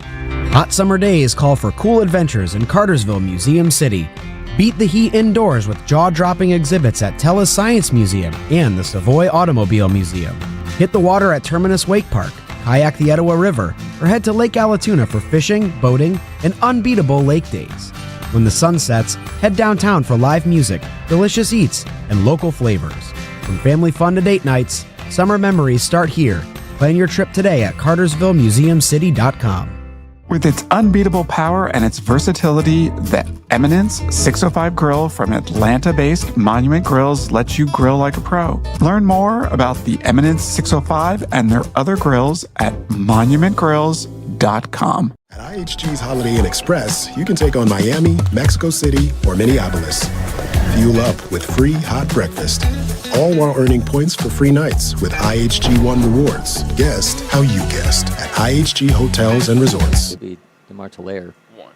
Hot summer days call for cool adventures in Cartersville Museum City. Beat the heat indoors with jaw-dropping exhibits at Tella's Science Museum and the Savoy Automobile Museum. Hit the water at Terminus Wake Park, kayak the Etowah River, or head to Lake Allatoona for fishing, boating, and unbeatable lake days. When the sun sets, head downtown for live music, delicious eats, and local flavors. From family fun to date nights, summer memories start here. Plan your trip today at CartersvilleMuseumCity.com. With its unbeatable power and its versatility, the Eminence 605 grill from Atlanta-based Monument Grills lets you grill like a pro. Learn more about the Eminence 605 and their other grills at monumentgrills.com. At IHG's Holiday Inn Express, you can take on Miami, Mexico City, or Minneapolis. Fuel up with free hot breakfast, all while earning points for free nights with IHG One Rewards. Guest how you guessed at IHG Hotels and Resorts. It'll be DeMartelaire. 1.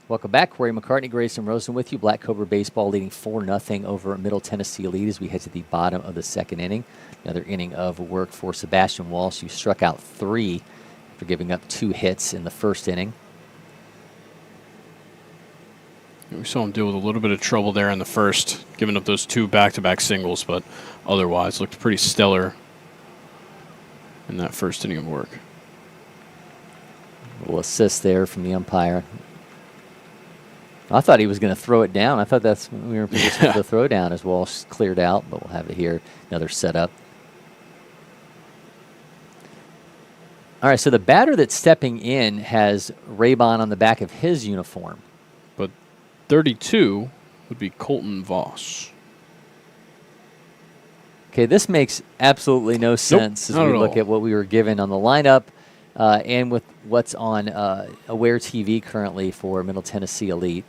Welcome back. Cory McCartney, Grayson Rosen with you. Black Cobra baseball leading 4-0 over Middle Tennessee Elite as we head to the bottom of the second inning. Another inning of work for Sebastian Walsh, who struck out 3 after giving up 2 hits in the first inning. We saw him deal with a little bit of trouble there in the first, giving up those 2 back-to-back singles, but otherwise looked pretty stellar in that first inning of work. A little assist there from the umpire. I thought he was going to throw it down. I thought we were in position for the throw down as Walsh cleared out, but we'll have it here. Another setup. All right, so the batter that's stepping in has Raybon on the back of his uniform. But 32 would be Colton Voss. Okay, this makes absolutely no sense as we look at what we were given on the lineup and with what's on Aware TV currently for Middle Tennessee Elite.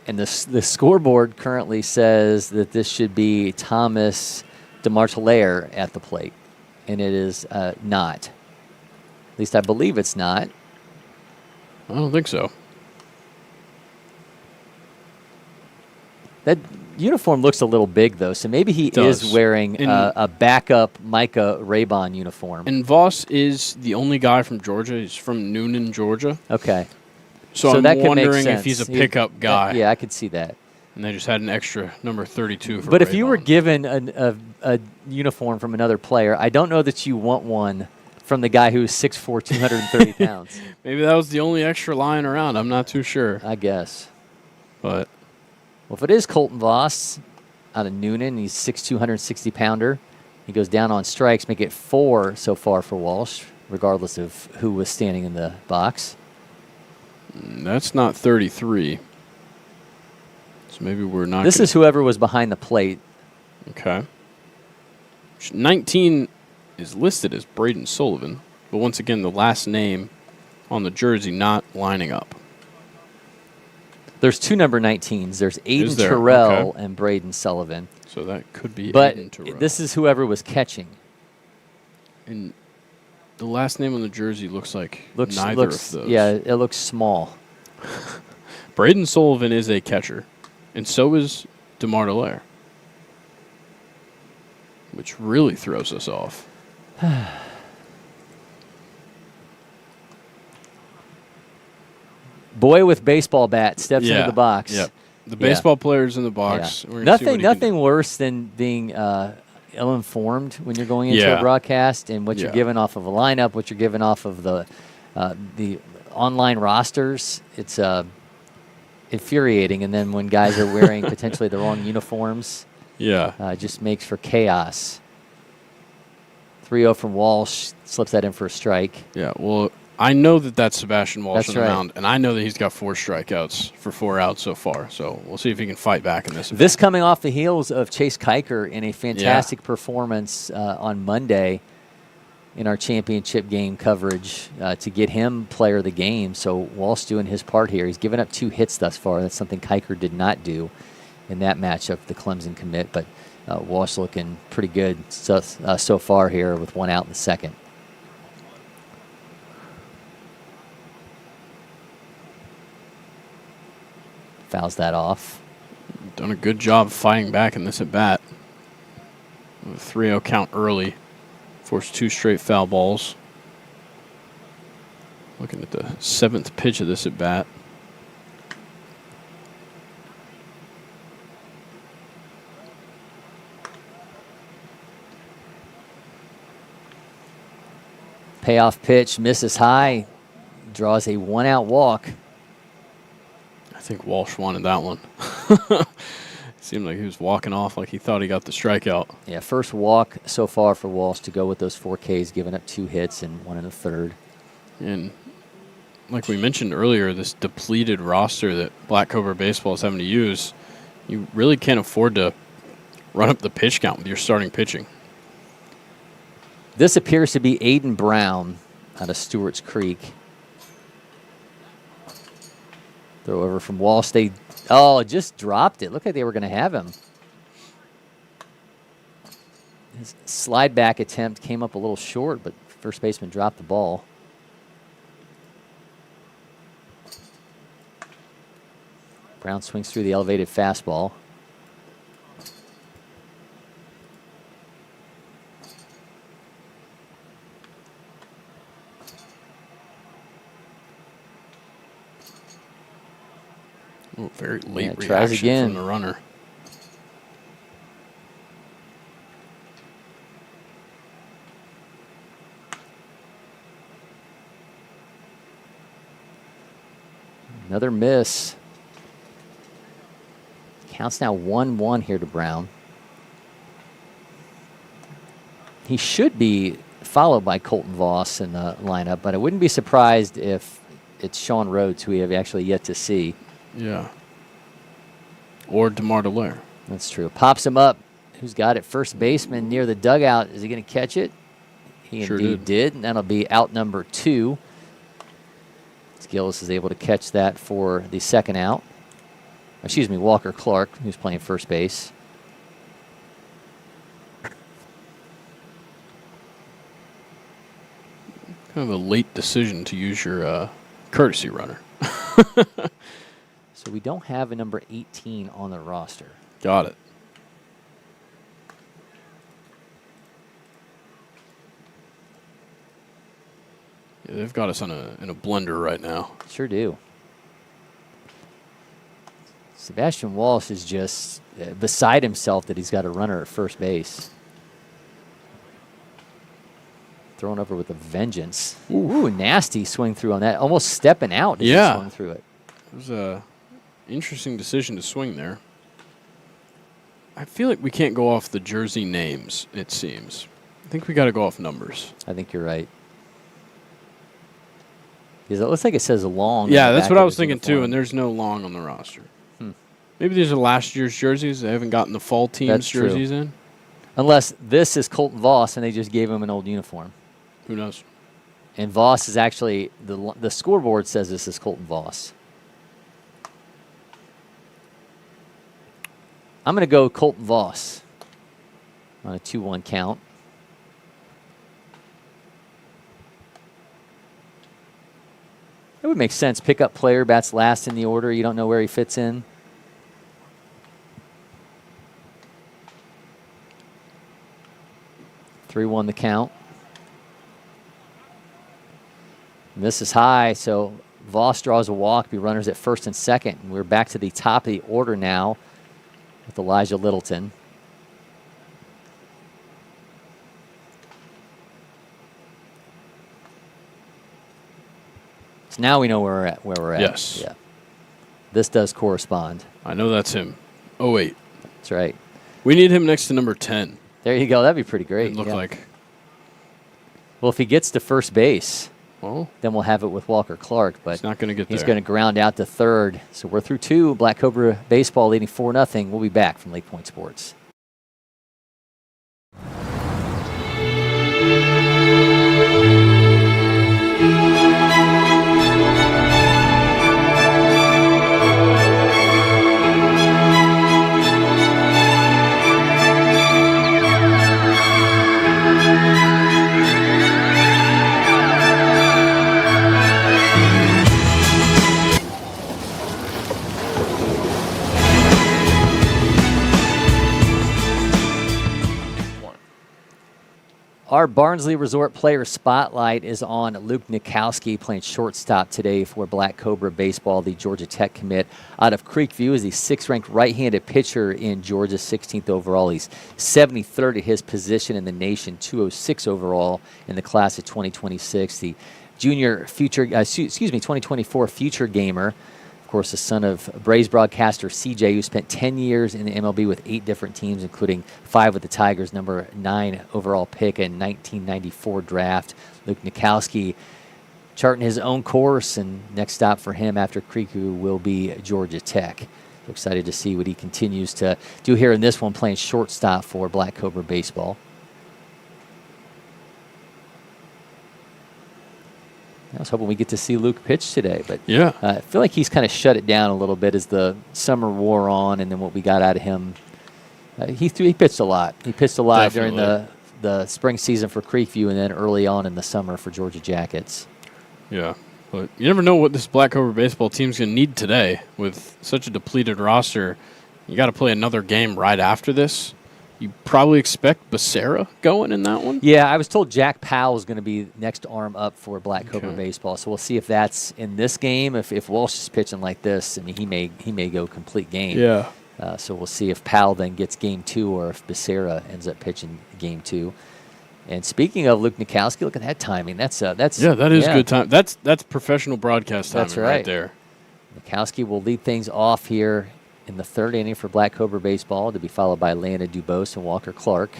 And the scoreboard currently says that this should be Thomas DeMartelaire at the plate, and it is not. At least I believe it's not. I don't think so. That uniform looks a little big, though, so maybe he is wearing a backup Micah Raybon uniform. And Voss is the only guy from Georgia. He's from Noonan, Georgia. Okay. So I'm that could make wondering sense. if he's a pickup guy. Yeah, I could see that. And they just had an extra number 32 for But Raybon. if you were given a uniform from another player, I don't know that you want one from the guy who's 6'4", 230 pounds. Maybe that was the only extra lying around. I'm not too sure. I guess. But well, if it is Colton Voss out of Noonan, he's 6'2", 160-pounder. He goes down on strikes, make it 4 so far for Walsh, regardless of who was standing in the box. That's not 33. So maybe we're not. This is whoever was behind the plate. Okay. 19 is listed as Braden Sullivan, but once again, the last name on the jersey not lining up. There's 2 number 19s. There's Aiden Terrell and Braden Sullivan. So that could be But Aiden Terrell. this is whoever was catching. And the last name on the jersey looks like neither of those. Yeah, it looks small. Braden Sullivan is a catcher, and so is DeMartelaire, which really throws us off. Boy with baseball bat steps into the box. Yep. The baseball player's in the box. Yeah. Nothing worse than being ill-informed when you're going into a broadcast and what you're given off of a lineup, what you're given off of the online rosters. It's infuriating. And then when guys are wearing potentially the wrong uniforms, it just makes for chaos. 3-0 from Walsh, slips that in for a strike. Yeah, well, I know that that's Sebastian Walsh on the right. mound, and I know that he's got 4 strikeouts for 4 outs so far. So we'll see if he can fight back in this event. This coming off the heels of Chase Kiker in a fantastic performance on Monday in our championship game coverage to get him player of the game. So Walsh doing his part here. He's given up 2 hits thus far. That's something Kiker did not do in that matchup, the Clemson commit. But Walsh looking pretty good so far here with 1 out in the second. Fouls that off. Done a good job fighting back in this at-bat. 3-0 count early. Forced 2 straight foul balls. Looking at the 7th pitch of this at-bat. Payoff pitch, misses high, draws a 1-out walk. I think Walsh wanted that one. Seemed like he was walking off like he thought he got the strikeout. Yeah, first walk so far for Walsh to go with those 4 Ks, giving up 2 hits and 1 in the third. And like we mentioned earlier, this depleted roster that Black Cobra Baseball is having to use, you really can't afford to run up the pitch count with your starting pitching. This appears to be Aiden Brown out of Stewart's Creek. Throw over from Walsh. They just dropped it. Looked like they were going to have him. His slide back attempt came up a little short, but first baseman dropped the ball. Brown swings through the elevated fastball. Ooh, very late tries reaction again from the runner. Another miss. Counts now 1-1 here to Brown. He should be followed by Colton Voss in the lineup, but I wouldn't be surprised if it's Sean Rhodes, who we have actually yet to see. Yeah. Or DeMar DeLaire. That's true. Pops him up. Who's got it? First baseman near the dugout. Is he going to catch it? He Sure indeed did. And that'll be out number 2. Gillis is able to catch that for the second out. Excuse me, Walker Clark, who's playing first base. Kind of a late decision to use your courtesy runner. So we don't have a number 18 on the roster. Got it. Yeah, they've got us in a blender right now. Sure do. Sebastian Walsh is just beside himself that he's got a runner at first base. Thrown over with a vengeance. Ooh, nasty swing through on that. Almost stepping out as he swung through it. It was a interesting decision to swing there. I feel like we can't go off the jersey names, it seems. I think we got to go off numbers. I think you're right. Because it looks like it says long. Yeah, that's what I was thinking too, and there's no long on the roster. Maybe these are last year's jerseys. They haven't gotten the fall team's jerseys in. Unless this is Colton Voss and they just gave him an old uniform. Who knows? And Voss is actually, the scoreboard says this is Colton Voss. I'm going to go Colton Voss on a 2-1 count. It would make sense. Pick up player, bats last in the order. You don't know where he fits in. Three-one the count. And this is high, so Voss draws a walk, be runners at first and second. And we're back to the top of the order now with Elijah Littleton. So now we know where we're at. Yes. Yeah. This does correspond. I know that's him. Oh, wait. That's right. We need him next to number 10. There you go. That'd be pretty great. It'd look like. Well, if he gets to first base, well, then we'll have it with Walker Clark. But he's not going to get there. He's going to ground out to third. So we're through 2. Black Cobra baseball leading 4-0. We'll be back from LakePoint Sports. Our Barnsley Resort Player Spotlight is on Luke Nikowski, playing shortstop today for Black Cobra Baseball, the Georgia Tech commit out of Creekview. Is the 6th-ranked right-handed pitcher in Georgia, 16th overall. He's 73rd at his position in the nation, 206 overall in the class of 2026. The junior future, 2024 future gamer. Of course, the son of Braves broadcaster CJ, who spent 10 years in the MLB with 8 different teams, including 5 with the Tigers, number 9 overall pick in 1994 draft. Luke Nikowski charting his own course, and next stop for him after Creekview will be Georgia Tech. So excited to see what he continues to do here in this one, playing shortstop for Black Cobra Baseball. I was hoping we get to see Luke pitch today, but yeah, I feel like he's kind of shut it down a little bit as the summer wore on, and then what we got out of him. He pitched a lot. He pitched a lot Definitely. during the spring season for Creekview, and then early on in the summer for Georgia Jackets. Yeah, but you never know what this Black Cobra baseball team's going to need today with such a depleted roster. You got to play another game right after this. You probably expect Becerra going in that one? Yeah, I was told Jack Powell is going to be next arm up for Black Cobra Baseball, so we'll see if that's in this game. If Walsh is pitching like this, I mean, he may go complete game. Yeah. So we'll see if Powell then gets game 2 or if Becerra ends up pitching game 2. And speaking of Luke Nikowski, look at that timing. That's good time. That's professional broadcast timing right there. Mikowski will lead things off here in the third inning for Black Cobra baseball, to be followed by Landon Dubose and Walker Clark.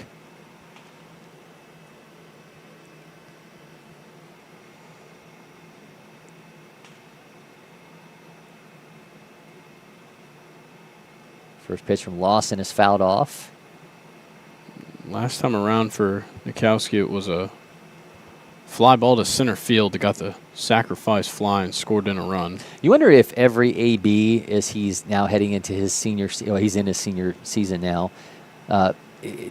First pitch from Lawson is fouled off. Last time around for Mikowski, it was a fly ball to center field that got the sacrifice fly and scored in a run. You wonder if every AB, as he's now heading into his he's in his senior season now,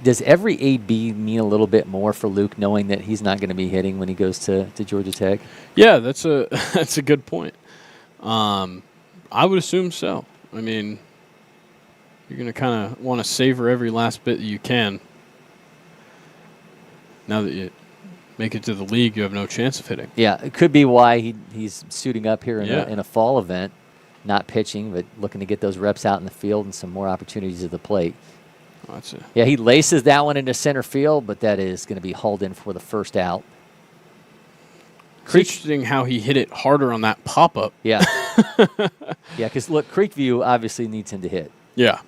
does every AB mean a little bit more for Luke, knowing that he's not going to be hitting when he goes to Georgia Tech? Yeah, that's a that's a good point. I would assume so. I mean, you're going to kind of want to savor every last bit that you can. Now that you make it to the league, you have no chance of hitting. Yeah, it could be why he's suiting up here in a fall event, not pitching, but looking to get those reps out in the field and some more opportunities at the plate. Oh, that's it. Yeah, he laces that one into center field, but that is going to be hauled in for the first out. It's interesting how he hit it harder on that pop-up. Yeah. Yeah, because, look, Creekview obviously needs him to hit. Yeah.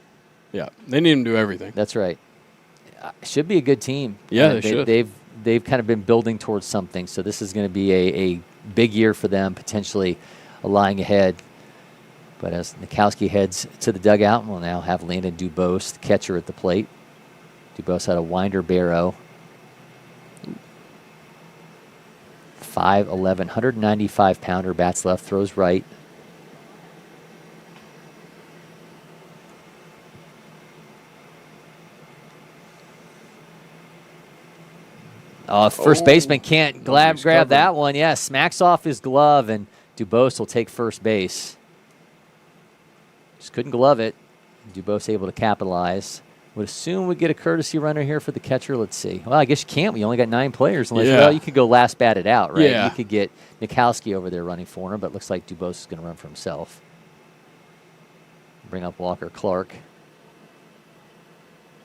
Yeah, they need him to do everything. That's right. Should be a good team. Yeah, they should. They've kind of been building towards something, so this is going to be a big year for them, potentially lying ahead. But as Mikowski heads to the dugout, we'll now have Landon Dubose, the catcher, at the plate. Dubose had a winder barrow. 5'11", 195-pounder, bats left, throws right. First baseman can't grab that one. Yeah, smacks off his glove, and Dubose will take first base. Just couldn't glove it. Dubose able to capitalize. Would assume we get a courtesy runner here for the catcher. Let's see. Well, I guess you can't. We only got 9 players. Well, you could go last batted out, right? Yeah. You could get Mikowski over there running for him, but it looks like Dubose is going to run for himself. Bring up Walker Clark.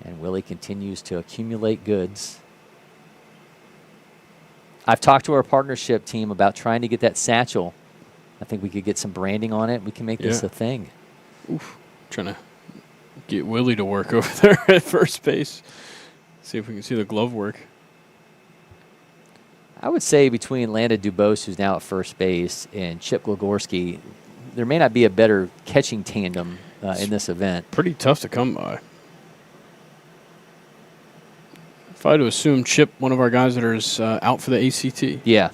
And Willie continues to accumulate goods. I've talked to our partnership team about trying to get that satchel. I think we could get some branding on it. We can make this a thing. Oof. Trying to get Willie to work over there at first base. See if we can see the glove work. I would say between Landon Dubose, who's now at first base, and Chip Glagorski, there may not be a better catching tandem in this event. Pretty tough to come by. If I had to assume Chip, one of our guys that is out for the ACT. Yeah.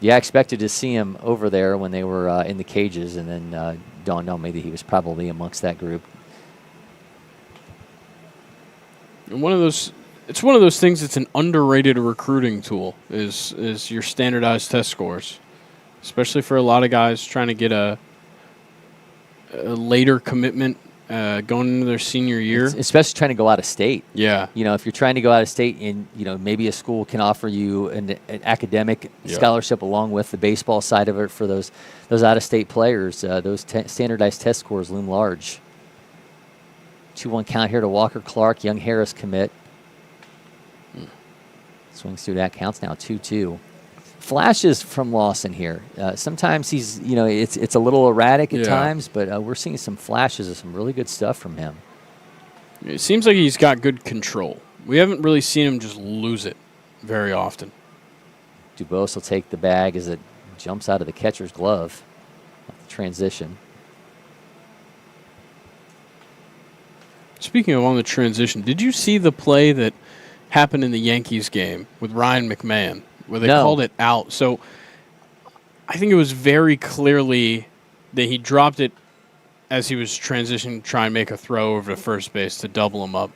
Yeah, I expected to see him over there when they were in the cages, and then dawned on me that he was probably amongst that group. And it's one of those things that's an underrated recruiting tool is your standardized test scores, especially for a lot of guys trying to get a later commitment going into their senior year. Especially trying to go out of state. Yeah. You know, if you're trying to go out of state and, maybe a school can offer you an academic scholarship along with the baseball side of it for those out-of-state players, those standardized test scores loom large. 2-1 count here to Walker Clark. Young Harris commit. Swings through that. Counts now 2-2. Flashes from Lawson here. Sometimes he's, it's a little erratic at times, but we're seeing some flashes of some really good stuff from him. It seems like he's got good control. We haven't really seen him just lose it very often. Dubose will take the bag as it jumps out of the catcher's glove. The transition. Speaking of on the transition, did you see the play that happened in the Yankees game with Ryan McMahon, where they called it out? So I think it was very clearly that he dropped it as he was transitioning to try and make a throw over to first base to double him up.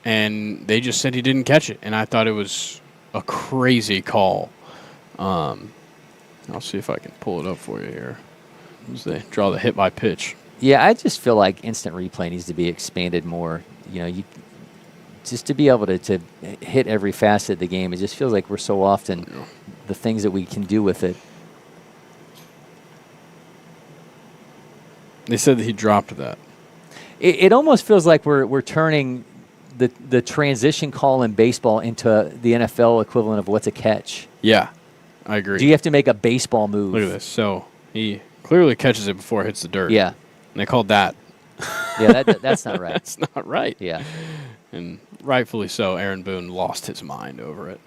And they just said he didn't catch it. And I thought it was a crazy call. I'll see if I can pull it up for you here as they draw the hit by pitch. Yeah, I just feel like instant replay needs to be expanded more. Just to be able to hit every facet of the game. It just feels like we're so often the things that we can do with it. They said that he dropped that. It almost feels like we're turning the transition call in baseball into the NFL equivalent of what's a catch. Yeah, I agree. Do you have to make a baseball move? Look at this. So he Clearly catches it before it hits the dirt. Yeah. And they called that. Yeah, that's not right. That's not right. Yeah. And rightfully so, Aaron Boone lost his mind over it.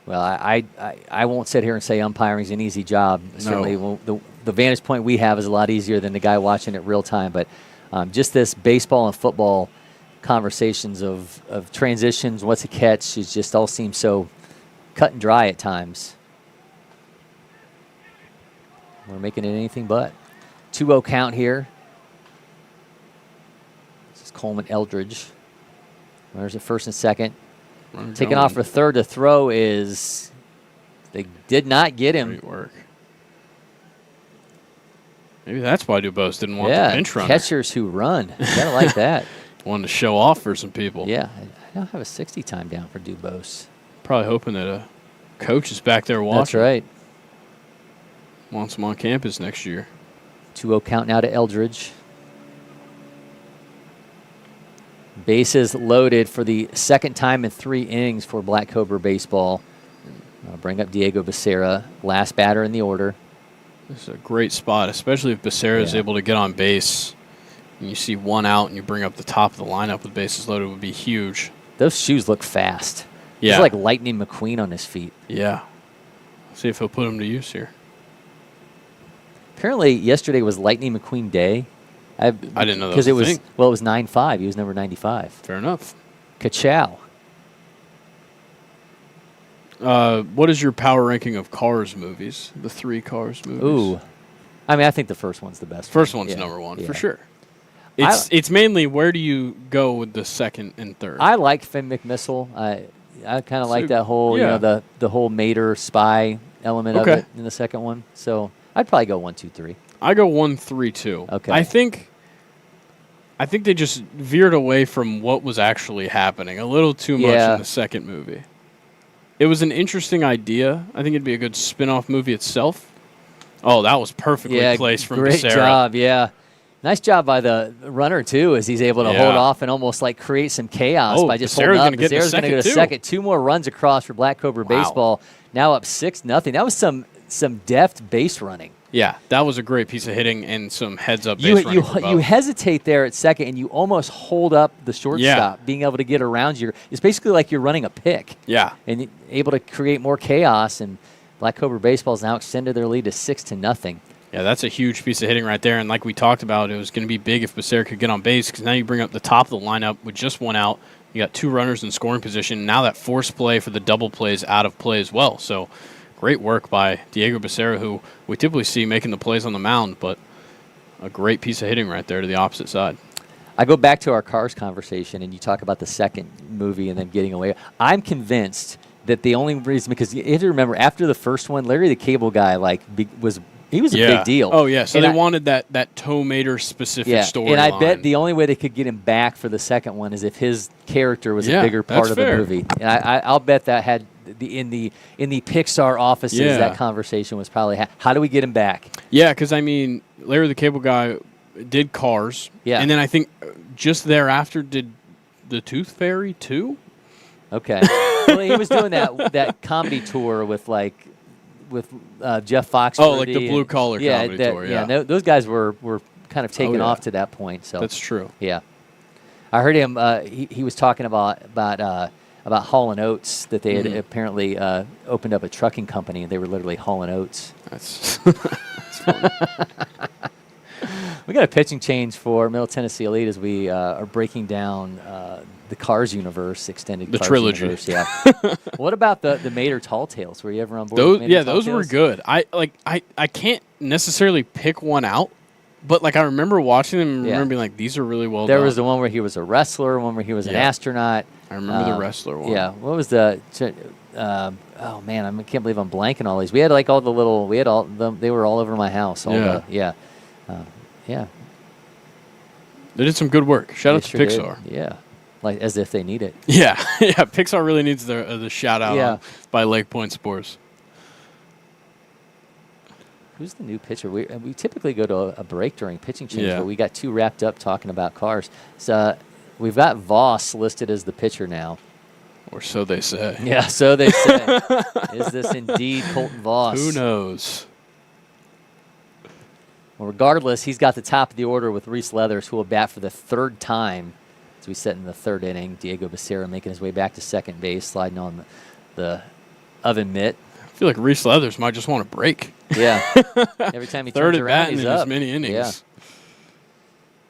Well, I won't sit here and say umpiring is an easy job. Certainly, the vantage point we have is a lot easier than the guy watching it real time. But just this baseball and football conversations of transitions, what's a catch, it just all seems so cut and dry at times. We're making it anything but. 2-0 count here. This is Coleman Eldridge. Runners at first and second. Taking off for third. The throw is, they did not get him. Great work. Maybe that's why Dubose didn't want the bench runner. Catchers who run. You gotta like that. Wanted to show off for some people. Yeah, I don't have a 60 time down for Dubose. Probably hoping that a coach is back there watching. That's right. Wants him on campus next year. 2-0 count now to Eldridge. Bases loaded for the second time in 3 innings for Black Cobra baseball. I'll bring up Diego Becerra, last batter in the order. This is a great spot, especially if Becerra is able to get on base. And you see one out and you bring up the top of the lineup with bases loaded would be huge. Those shoes look fast. Yeah. He's like Lightning McQueen on his feet. Yeah. See if he'll put him to use here. Apparently, yesterday was Lightning McQueen Day. I didn't know that because it was thing. Well, it was 9-5. He was number 95. Fair enough. Ka-chow. What is your power ranking of Cars movies? The 3 Cars movies. Ooh, I mean, I think the first one's the best. First one's Yeah. number 1 Yeah. for sure. It's mainly where do you go with the second and third? I like Finn McMissile. I kind of like that whole yeah. the whole Mater spy element of Okay. it in the second one. So I'd probably go 1, 2, 3. I go 1, 3, 2. Okay. I think they just veered away from what was actually happening a little too much in the second movie. It was an interesting idea. I think it'd be a good spin-off movie itself. Oh, that was perfectly placed from great Becerra. job. Yeah, nice job by the runner too, as he's able to hold off and almost like create some chaos by just holding up. Becerra's going to go to second. 2 more runs across for Black Cobra baseball. Now up 6-0. That was some deft base running. Yeah, that was a great piece of hitting and some heads-up base running for both. You hesitate there at second, and you almost hold up the shortstop, being able to get around you. It's basically like you're running a pick. Yeah. And able to create more chaos, and Black Cobra baseball's now extended their lead to 6-0. Yeah, that's a huge piece of hitting right there. And like we talked about, it was going to be big if Becerra could get on base because now you bring up the top of the lineup with just 1 out. You got 2 runners in scoring position. Now that force play for the double play is out of play as well. So great work by Diego Becerra, who we typically see making the plays on the mound, but a great piece of hitting right there to the opposite side. I go back to our Cars conversation, and you talk about the second movie and then getting away. I'm convinced that the only reason, because you have to remember, after the first one, Larry the Cable Guy was a big deal. Oh, yeah. So they wanted that Tow Mater specific story. And I bet the only way they could get him back for the second one is if his character was a bigger part of the movie. And I'll bet that had in the Pixar offices, that conversation was probably how do we get him back? Yeah, because I mean, Larry the Cable Guy did Cars. Yeah. And then I think just thereafter did the Tooth Fairy too. Okay. Well, he was doing that comedy tour with Jeff Foxworthy. Oh, like the blue collar comedy tour. Yeah. Those guys were kind of taken off to that point. So that's true. Yeah, I heard him. He was talking about Hall and Oates, that they had apparently opened up a trucking company and they were literally hauling oats. That's funny. We got a pitching change for Middle Tennessee Elite as we are breaking down the Cars universe, extended Cars trilogy. Universe. Yeah. What about the Mater Tall Tales? Were you ever on board? Those, with Mater Tall those Tales? were good. I can't necessarily pick one out, but like I remember watching them and remember being like, these are really well done. There was the one where he was a wrestler, one where he was an astronaut. I remember the wrestler one. Yeah. What was the? Oh man, I can't believe I'm blanking all these. We had like all the little. We had all them. They were all over my house. Yeah. They did some good work. Shout out to Sure Pixar. did. Yeah. Like as if they need it. Yeah. Pixar really needs the shout out by LakePoint Sports. Who's the new pitcher? We typically go to a break during pitching change, but we got too wrapped up talking about Cars. So we've got Voss listed as the pitcher now. Or so they say. Yeah, so they say. Is this indeed Colton Voss? Who knows? Well, regardless, he's got the top of the order with Reese Leathers, who will bat for the third time as we set in the third inning. Diego Becerra making his way back to second base, sliding on the oven mitt. I feel like Reese Leathers might just want a break. Yeah. Every time he Third turns at around, bat he's in up. as many innings. Yeah.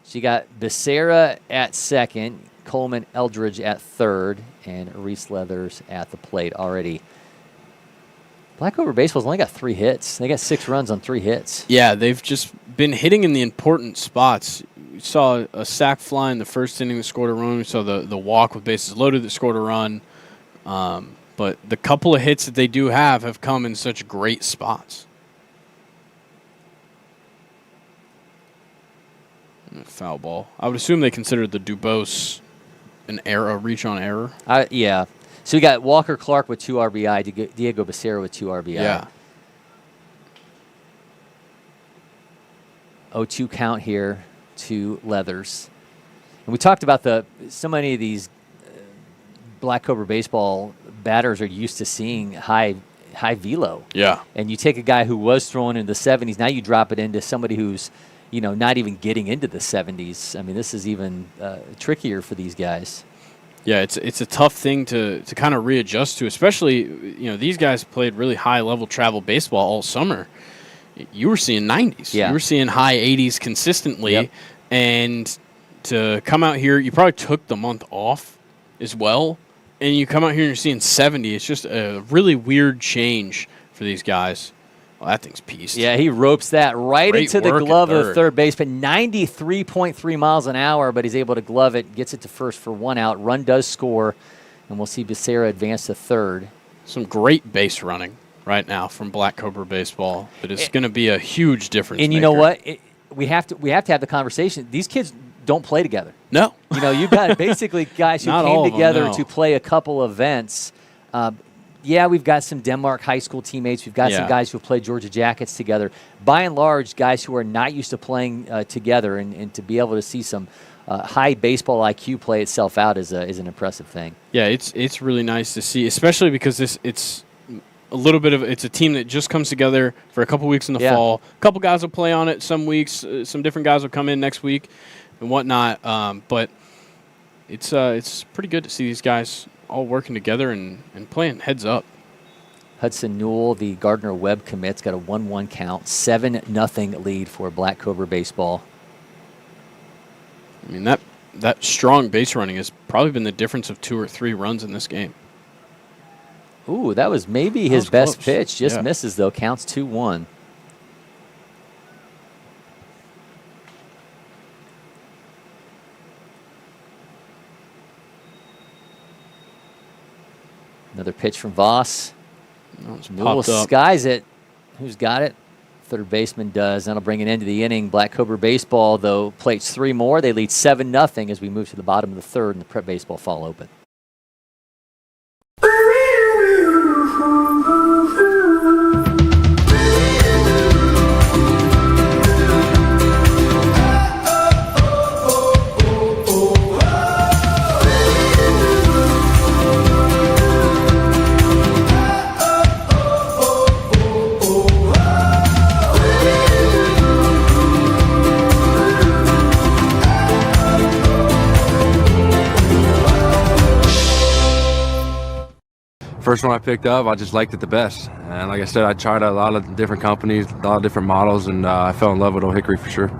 She got Becerra at second, Coleman Eldridge at third, and Reese Leathers at the plate already. Black Cobra Baseball's only got 3 hits. They got 6 runs on 3 hits. Yeah, they've just been hitting in the important spots. We saw a sac fly in the first inning that scored a run. We saw the walk with bases loaded that scored a run. But the couple of hits that they do have come in such great spots. Foul ball. I would assume they considered the Dubose an error, a reach on error. Yeah. So we got Walker Clark with 2 RBI, Diego Becerra with 2 RBI. Yeah. 0-2 count here to Leathers. And we talked about so many of these Black Cobra Baseball batters are used to seeing high velo. Yeah. And you take a guy who was throwing in the 70s, now you drop it into somebody who's, not even getting into the 70s. I mean, this is even trickier for these guys. Yeah, it's a tough thing to kind of readjust to, especially, these guys played really high-level travel baseball all summer. You were seeing 90s. Yeah. You were seeing high 80s consistently. Yep. And to come out here, you probably took the month off as well, and you come out here and you're seeing 70. It's just a really weird change for these guys. Well, that thing's pieced. Yeah, he ropes that right Great into the work at glove of the third. third baseman. 93.3 miles an hour, but he's able to glove it, gets it to first for 1 out. Run does score, and we'll see Becerra advance to third. Some great base running right now from Black Cobra Baseball. But it's going to be a huge difference. And you know what? We have to have the conversation. These kids don't play together. No. You've got basically guys who Not all came of them, together no. to play a couple events. Yeah, we've got some Denmark high school teammates. We've got some guys who have played Georgia Jackets together. By and large, guys who are not used to playing together, and to be able to see some high baseball IQ play itself out is an impressive thing. Yeah, it's really nice to see, especially because it's a little bit of it's a team that just comes together for a couple weeks in the fall. A couple guys will play on it some weeks. Some different guys will come in next week and whatnot. But it's pretty good to see these guys all working together and playing heads up. Hudson Newell, the Gardner Webb commits, got a 1-1 count, 7-0 lead for Black Cobra Baseball. I mean, that strong base running has probably been the difference of 2 or 3 runs in this game. Ooh, that was maybe his was best close. pitch. Just Yeah. misses, though. Counts 2-1. Another pitch from Voss. Newell skies it. Who's got it? Third baseman does. That'll bring an end to the inning. Black Cobra Baseball, though, plates 3 more. They lead 7-0 as we move to the bottom of the third, and the prep baseball fall open. First one I picked up, I just liked it the best. And like I said, I tried a lot of different companies, a lot of different models, and I fell in love with Old Hickory for sure.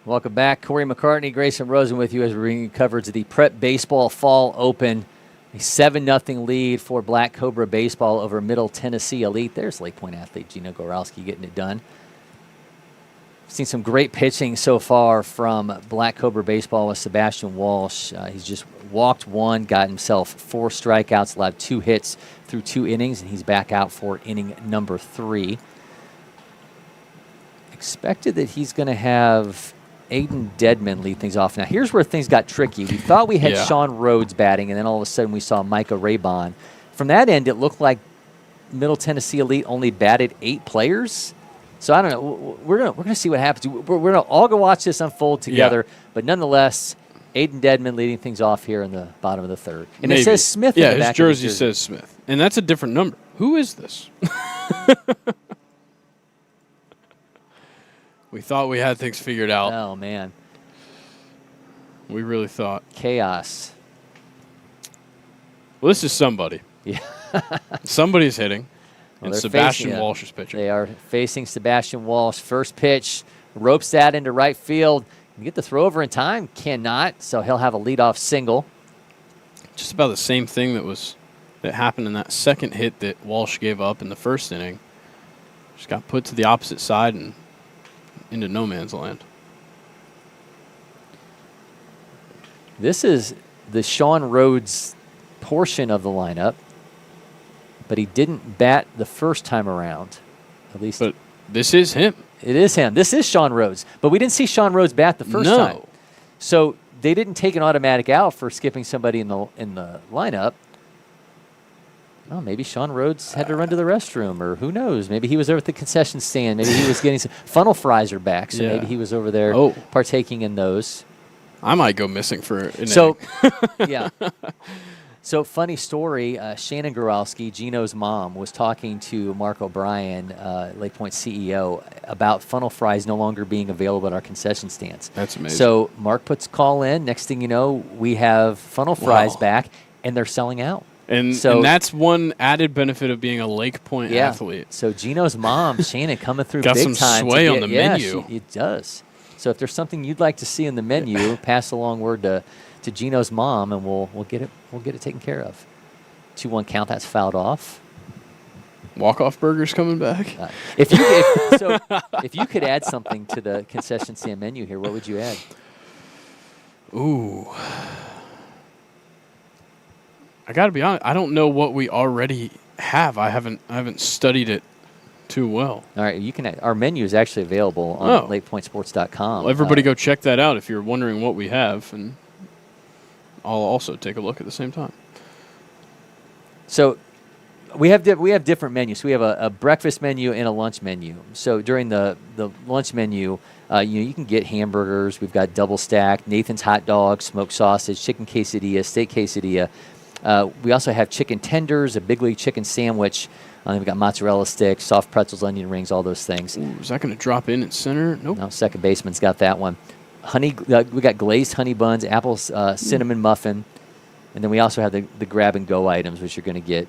Welcome back. Cory McCartney, Grayson Rosen with you as we bring you coverage of the Prep Baseball Fall Open. A 7-0 lead for Black Cobra Baseball over Middle Tennessee Elite. There's LakePoint athlete Gino Goralski getting it done. Seen some great pitching so far from Black Cobra Baseball with Sebastian Walsh. He's just walked 1, got himself 4 strikeouts, allowed 2 hits through 2 innings, and he's back out for inning number 3. Expected that he's going to have Aiden Dedman lead things off. Now, here's where things got tricky. We thought we had Sean Rhodes batting, and then all of a sudden we saw Micah Raybon. From that end, it looked like Middle Tennessee Elite only batted 8 players. So I don't know. We're gonna see what happens. We're gonna all go watch this unfold together. Yeah. But nonetheless, Aiden Dedman leading things off here in the bottom of the third. And it says Smith in the back his of his jersey says Smith. And that's a different number. Who is this? We thought we had things figured out. Oh, man. We really thought. Chaos. Well, this is somebody. Yeah. Somebody's hitting. Well, and Sebastian Walsh is pitching. They are facing Sebastian Walsh. First pitch, ropes that into right field. Can get the throw over in time? Cannot. So he'll have a leadoff single. Just about the same thing that happened in that second hit that Walsh gave up in the first inning. Just got put to the opposite side and into no man's land. This is the Sean Rhodes portion of the lineup, but he didn't bat the first time around. At least, but this is him. It is him. This is Sean Rhodes, but we didn't see Sean Rhodes bat the first time. So they didn't take an automatic out for skipping somebody in the lineup. Oh, maybe Sean Rhodes had to run to the restroom, or who knows? Maybe he was over at the concession stand. Maybe he was getting some funnel fries are back, so maybe he was over there partaking in those. I might go missing for an inning. Yeah. So, funny story, Shannon Goralski, Gino's mom, was talking to Mark O'Brien, LakePoint CEO, about funnel fries no longer being available at our concession stands. That's amazing. So, Mark puts a call in. Next thing you know, we have funnel fries back, and they're selling out. And that's one added benefit of being a LakePoint athlete. So, Gino's mom, Shannon, coming through got big some time. Sway on the menu. It does. So, if there's something you'd like to see in the menu, pass along word to Gino's mom, and we'll get it taken care of. 2-1 count. That's fouled off. Walk-off burgers coming back. If you could add something to the concession stand menu here, what would you add? Ooh, I got to be honest. I don't know what we already have. I haven't studied it too well. All right, you can. Our menu is actually available on LakePointSports.com. Well, everybody go check that out if you're wondering what we have, and I'll also take a look at the same time. So we have different menus. We have a breakfast menu and a lunch menu. So during the lunch menu, you can get hamburgers. We've got double stack, Nathan's hot dog, smoked sausage, chicken quesadilla, steak quesadilla. We also have chicken tenders, a Big League chicken sandwich. We've got mozzarella sticks, soft pretzels, onion rings, all those things. Ooh, is that going to drop in at center? Nope. No, second baseman's got that one. We got glazed honey buns, apple cinnamon muffin, and then we also have the grab and go items, which you're going to get,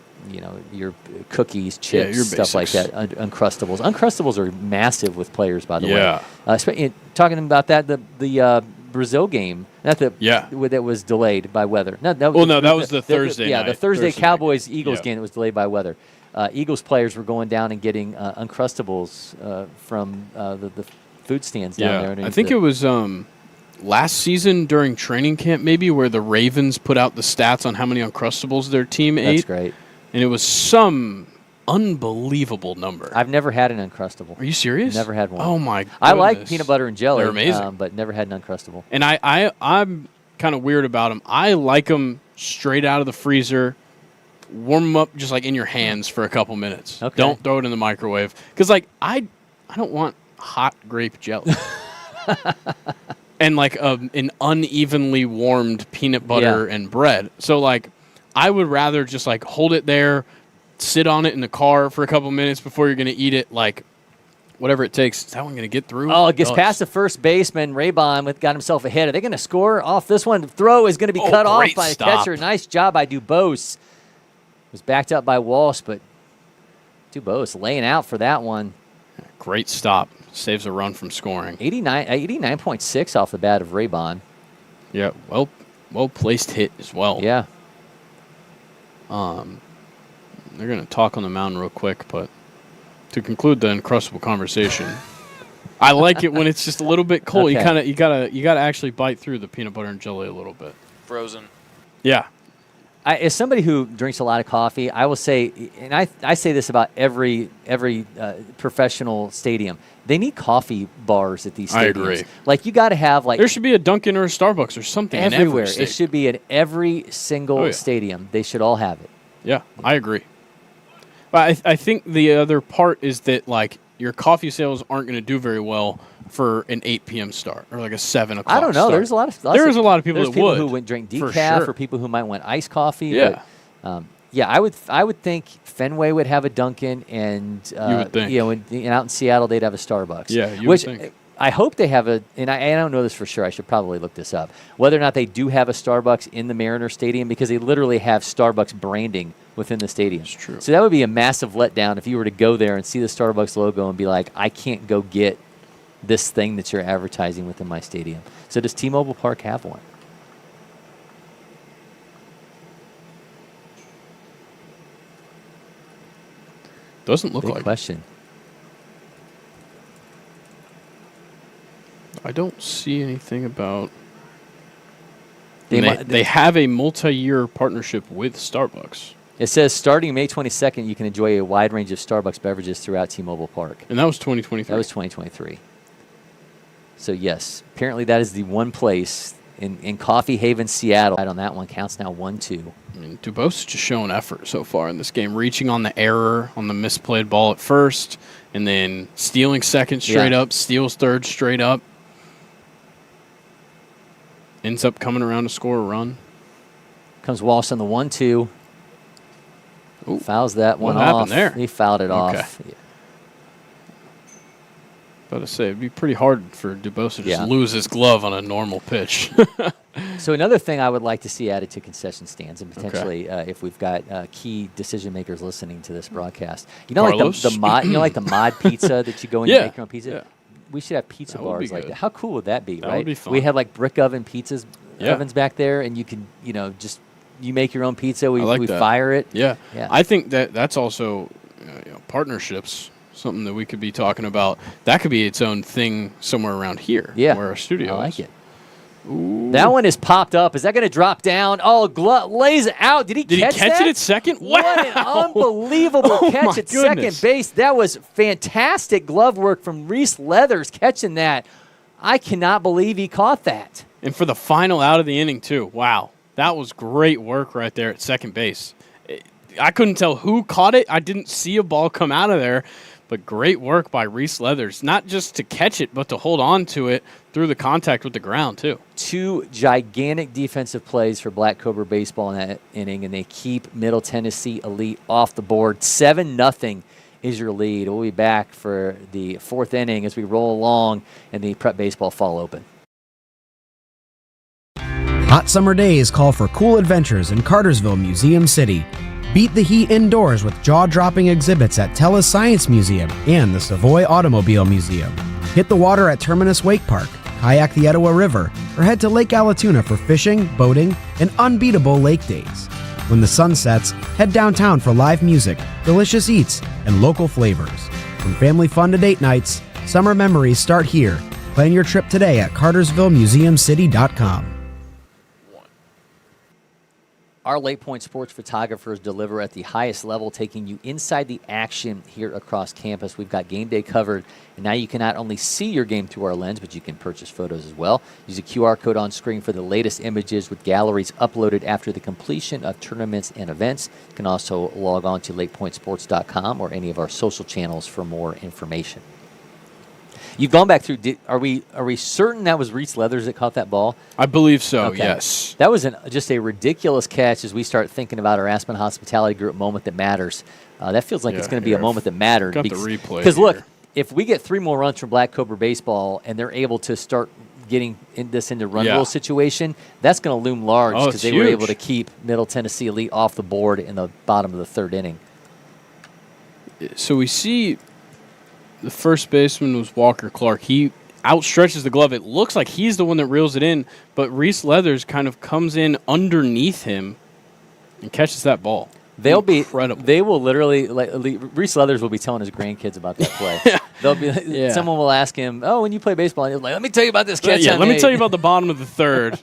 your cookies, chips, your stuff like that. Uncrustables. Uncrustables are massive with players, by the way. Talking about that, the Brazil game, that was delayed by weather. That was the Thursday night. The Thursday Cowboys-Eagles game that was delayed by weather. Eagles players were going down and getting Uncrustables from the food stands down there. I think it was last season during training camp maybe where the Ravens put out the stats on how many Uncrustables their team ate. That's great. And it was some unbelievable number. I've never had an Uncrustable. Are you serious? Never had one. Oh, my goodness. I like peanut butter and jelly. They're amazing. But never had an Uncrustable. And I'm kind of weird about them. I like them straight out of the freezer. Warm them up just like in your hands for a couple minutes. Okay. Don't throw it in the microwave. Because, I don't want hot grape jelly. And, an unevenly warmed peanut butter and bread. So, I would rather just, hold it there, sit on it in the car for a couple minutes before you're going to eat it, whatever it takes. Is that one going to get through? Oh, it gets past the first baseman. Raybon got himself a hit. Are they going to score off this one? The throw is going to be cut off by the catcher. Nice job by Dubose. Was backed up by Walsh, but Dubose laying out for that one. Great stop. Saves a run from scoring. 89.6 off the bat of Raybon. Yeah, well-placed hit as well. Yeah. They're going to talk on the mound real quick, but to conclude the Uncrustable conversation, I like it when it's just a little bit cold. Okay. You gotta actually bite through the peanut butter and jelly a little bit. Frozen. Yeah. As somebody who drinks a lot of coffee, I will say, and I say this about every professional stadium, they need coffee bars at these stadiums. I agree. You got to have there should be a Dunkin' or a Starbucks or something everywhere. In every it should be at every single stadium. They should all have it. Yeah, I agree. But I think the other part is that your coffee sales aren't going to do very well for an 8 p.m. start or like a 7 o'clock I don't know. start. There's a lot of people that people would who would drink for decaf, sure. or people who might want iced coffee. Yeah. But, I would think Fenway would have a Dunkin', and You would think. and out in Seattle they'd have a Starbucks. Yeah, you which would think. I hope they have and I don't know this for sure. I should probably look this up. Whether or not they do have a Starbucks in the Mariner Stadium, because they literally have Starbucks branding within the stadium. That's true. So that would be a massive letdown if you were to go there and see the Starbucks logo and be like, I can't go get this thing that you're advertising within my stadium. So does T-Mobile Park have one? Doesn't look Big like question. I don't see anything about. They They have a multi-year partnership with Starbucks, It says starting May 22nd, you can enjoy a wide range of Starbucks beverages throughout T-Mobile Park. and that was 2023. That was 2023. So yes, apparently that is the one place in Coffee Haven, Seattle. On that one counts now 1-2. I mean, Dubose just showing effort so far in this game, reaching on the error on the misplayed ball at first, and then stealing second straight up, steals third straight up. Ends up coming around to score a run. Comes Walsh on the 1-2. Ooh, fouls that one what off. happened there? He fouled it Okay. off. Yeah. About to say, it'd be pretty hard for Dubose to just Yeah. lose his glove on a normal pitch. So another thing I would like to see added to concession stands, and potentially if we've got key decision makers listening to this broadcast, Carlos? like the mod, like the mod pizza that you go in Yeah. and make your own pizza. Yeah. We should have pizza That would be bars like good. that. How cool would that be? That right? would be fun. We have like brick oven pizzas Yeah. ovens back there, and you can just you make your own pizza. We I like that. fire it. Yeah. Yeah. I think that's also partnerships, something that we could be talking about. That could be its own thing somewhere around here, Yeah. where our studio I like is. it. That one is popped up. Is that going to drop down? Oh, lays it out. Did he catch catch that? it at second? What an Wow. unbelievable Oh, catch my at second goodness. base. That was fantastic glove work from Reese Leathers catching that. I cannot believe he caught that. And for the final out of the inning, too. Wow. That was great work right there at second base. I couldn't tell who caught it. I didn't see a ball come out of there. But great work by Reese Leathers, not just to catch it, but to hold on to it through the contact with the ground, too. Two gigantic defensive plays for Black Cobra baseball in that inning, and they keep Middle Tennessee Elite off the board. 7-0 is your lead. We'll be back for the fourth inning as we roll along and the Prep Baseball Fall Open. Hot summer days call for cool adventures in Cartersville, Museum City. Beat the heat indoors with jaw-dropping exhibits at Telus Science Museum and the Savoy Automobile Museum. Hit the water at Terminus Wake Park, kayak the Etowah River, or head to Lake Allatoona for fishing, boating, and unbeatable lake days. When the sun sets, head downtown for live music, delicious eats, and local flavors. From family fun to date nights, summer memories start here. Plan your trip today at CartersvilleMuseumCity.com. Our LakePoint sports photographers deliver at the highest level, taking you inside the action here across campus. We've got game day covered, and now you can not only see your game through our lens, but you can purchase photos as well. Use a QR code on screen for the latest images with galleries uploaded after the completion of tournaments and events. You can also log on to LakePointSports.com or any of our social channels for more information. You've gone back through. Are we certain that was Reese Leathers that caught that ball? I believe so, Okay. yes. That was just a ridiculous catch as we start thinking about our Aspen Hospitality Group moment that matters. That feels like it's Yeah, going to be a here, moment that mattered. got the replay Because look, here. if we get 3 more runs from Black Cobra baseball and they're able to start getting this into run rule situation, that's going to loom large Oh, because it's they were able huge. to keep Middle Tennessee Elite off the board in the bottom of the 3rd inning. So we see the first baseman was Walker Clark. He outstretches the glove. It looks like he's the one that reels it in, but Reese Leathers kind of comes in underneath him and catches that ball. Incredible. They will literally, Reese Leathers will be telling his grandkids about that play. They'll be, Yeah. Someone will ask him, "Oh, when you play baseball," and he'll be like, "Let me tell you about this catch." Yeah, I let me made." tell you about the bottom of the 3rd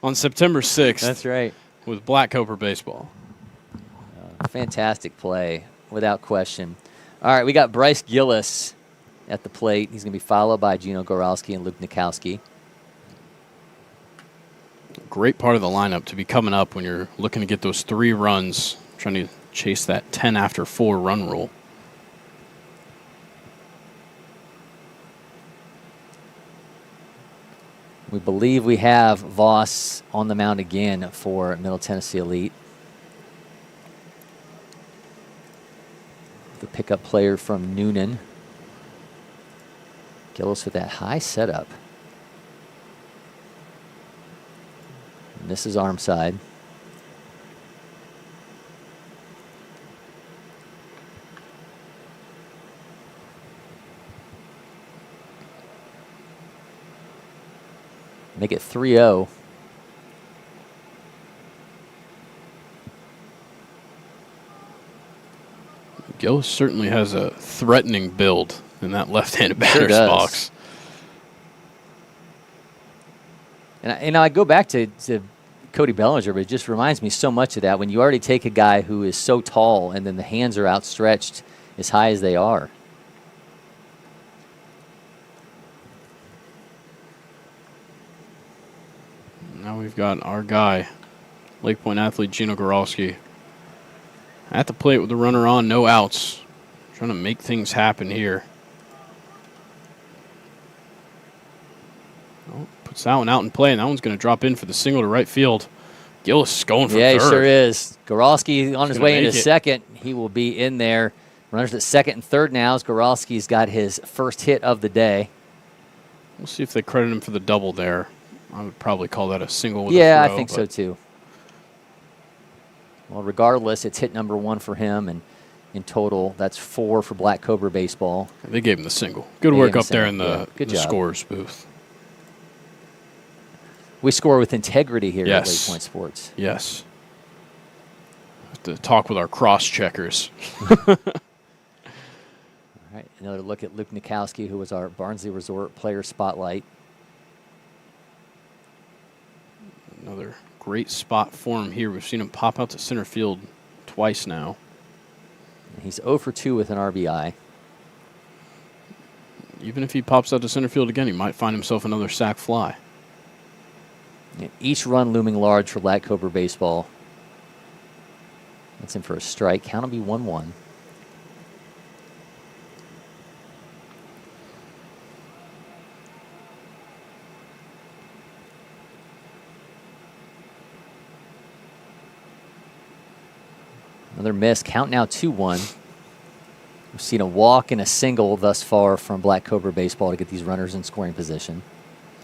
on September 6th. That's right. With Black Cobra baseball. Fantastic play, without question. All right, we got Bryce Gillis at the plate. He's going to be followed by Gino Goralski and Luke Nikowski. Great part of the lineup to be coming up when you're looking to get those 3 runs, trying to chase that 10 after 4 run rule. We believe we have Voss on the mound again for Middle Tennessee Elite. The pickup player from Noonan. Gillis with that high setup. Misses arm side. Make it 3-0. Gillis certainly has a threatening build in that left-handed batter's box. And I go back to Cody Bellinger, but it just reminds me so much of that when you already take a guy who is so tall and then the hands are outstretched as high as they are. Now we've got our guy, LakePoint athlete Gino Goralski, at the plate with the runner on, no outs. Trying to make things happen here. Oh, puts that one out in play, and that one's going to drop in for the single to right field. Gillis going for third. Yeah, he sure is. Goralski on his way into second. He will be in there. Runners at second and third now as Goralski's got his first hit of the day. We'll see if they credit him for the double there. I would probably call that a single with a throw, I think so too. Well, regardless, it's hit number 1 for him, and in total, that's 4 for Black Cobra baseball. They gave him the single. Good work up there in the scorer's booth. We score with integrity here at LakePoint Sports. Yes. Have to talk with our cross-checkers. All right, another look at Luke Nikowski, who was our Barnsley Resort player spotlight. Another great spot for him here. We've seen him pop out to center field twice now. And he's 0 for 2 with an RBI. Even if he pops out to center field again, he might find himself another sac fly. And each run looming large for Black Cobra baseball. That's in for a strike. Count will be 1-1. Another miss. Count now 2-1. We've seen a walk and a single thus far from Black Cobra baseball to get these runners in scoring position.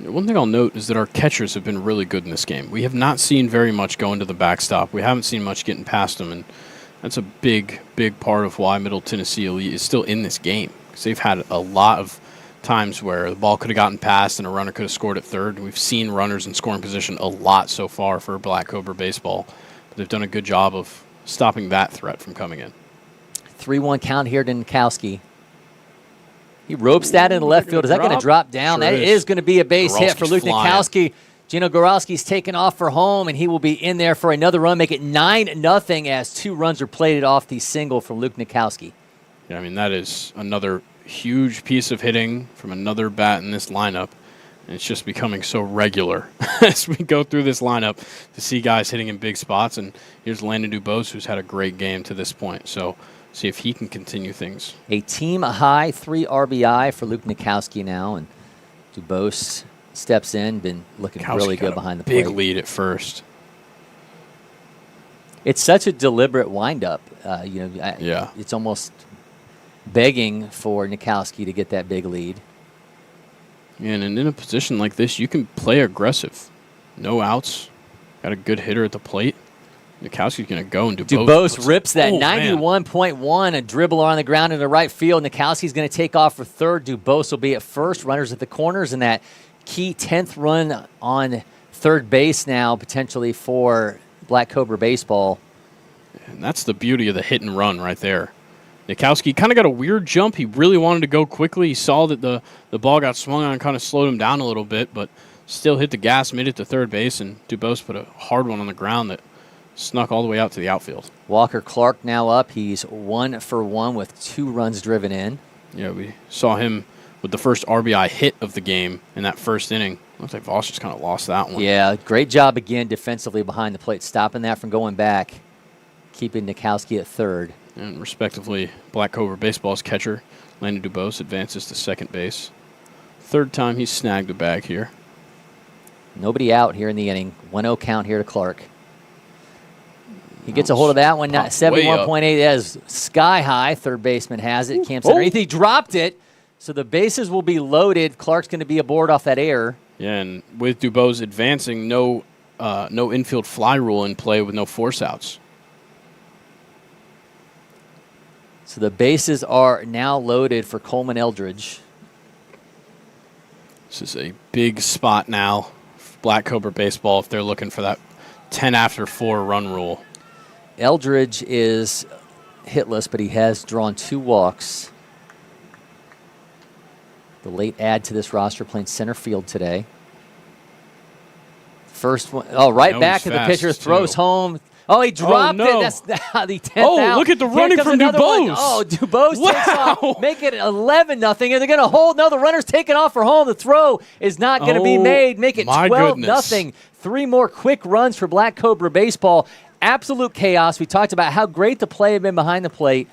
One thing I'll note is that our catchers have been really good in this game. We have not seen very much going to the backstop. We haven't seen much getting past them, and that's a big, big part of why Middle Tennessee Elite is still in this game. Because they've had a lot of times where the ball could have gotten past and a runner could have scored at third. We've seen runners in scoring position a lot so far for Black Cobra baseball. But they've done a good job of stopping that threat from coming in. 3-1 count here to Nikowski. He ropes that into left field. Is that going to drop down? Sure that is going to be a base hit for Luke flying. Nikowski. Gino Goralski's taken off for home, and he will be in there for another run, make it 9-0 as 2 runs are plated off the single from Luke Nikowski. Yeah, I mean, that is another huge piece of hitting from another bat in this lineup. And it's just becoming so regular as we go through this lineup to see guys hitting in big spots. And here's Landon Dubose, who's had a great game to this point. So see if he can continue things. A team-high 3 RBI for Luke Nikowski now. And Dubose steps in, been looking really good behind the plate. Big lead at first. It's such a deliberate windup. Yeah. It's almost begging for Nikowski to get that big lead. And in a position like this, you can play aggressive. No outs. Got a good hitter at the plate. Nikowski's going to go, and Dubose rips that 91.1, a dribble on the ground into right field. Nikowski's going to take off for third. Dubose will be at first. Runners at the corners, and that key 10th run on third base now potentially for Black Cobra baseball. And that's the beauty of the hit and run right there. Nikowski kind of got a weird jump. He really wanted to go quickly. He saw that the ball got swung on and kind of slowed him down a little bit, but still hit the gas, made it to third base, and Dubose put a hard one on the ground that snuck all the way out to the outfield. Walker Clark now up. He's 1 for 1 with 2 runs driven in. Yeah, we saw him with the first RBI hit of the game in that first inning. Looks like Voss just kind of lost that one. Yeah, great job again defensively behind the plate, stopping that from going back, keeping Nikowski at third. And respectively, Black Cobra baseball's catcher, Landon Dubose, advances to second base. Third time he's snagged a bag here. Nobody out here in the inning. 1-0 count here to Clark. He gets a hold of that one. 71.8. That is sky high. Third baseman has it. Camps underneath. He dropped it. So the bases will be loaded. Clark's going to be aboard off that error. Yeah, and with Dubose advancing, no infield fly rule in play with no force outs. So the bases are now loaded for Coleman Eldridge. This is a big spot now for Black Cobra baseball if they're looking for that 10 after 4 run rule. Eldridge is hitless, but he has drawn 2 walks. The late add to this roster playing center field today. First one, right back to the pitcher, throws home. Oh, he dropped it. That's the 10th out. Look at the running from Dubose. Oh, Dubose takes off. Make it 11-0, and they're going to hold. No, the runner's taking off for home. The throw is not going to be made. Make it 12-0. 3 more quick runs for Black Cobra baseball. Absolute chaos. We talked about how great the play had been behind the plate.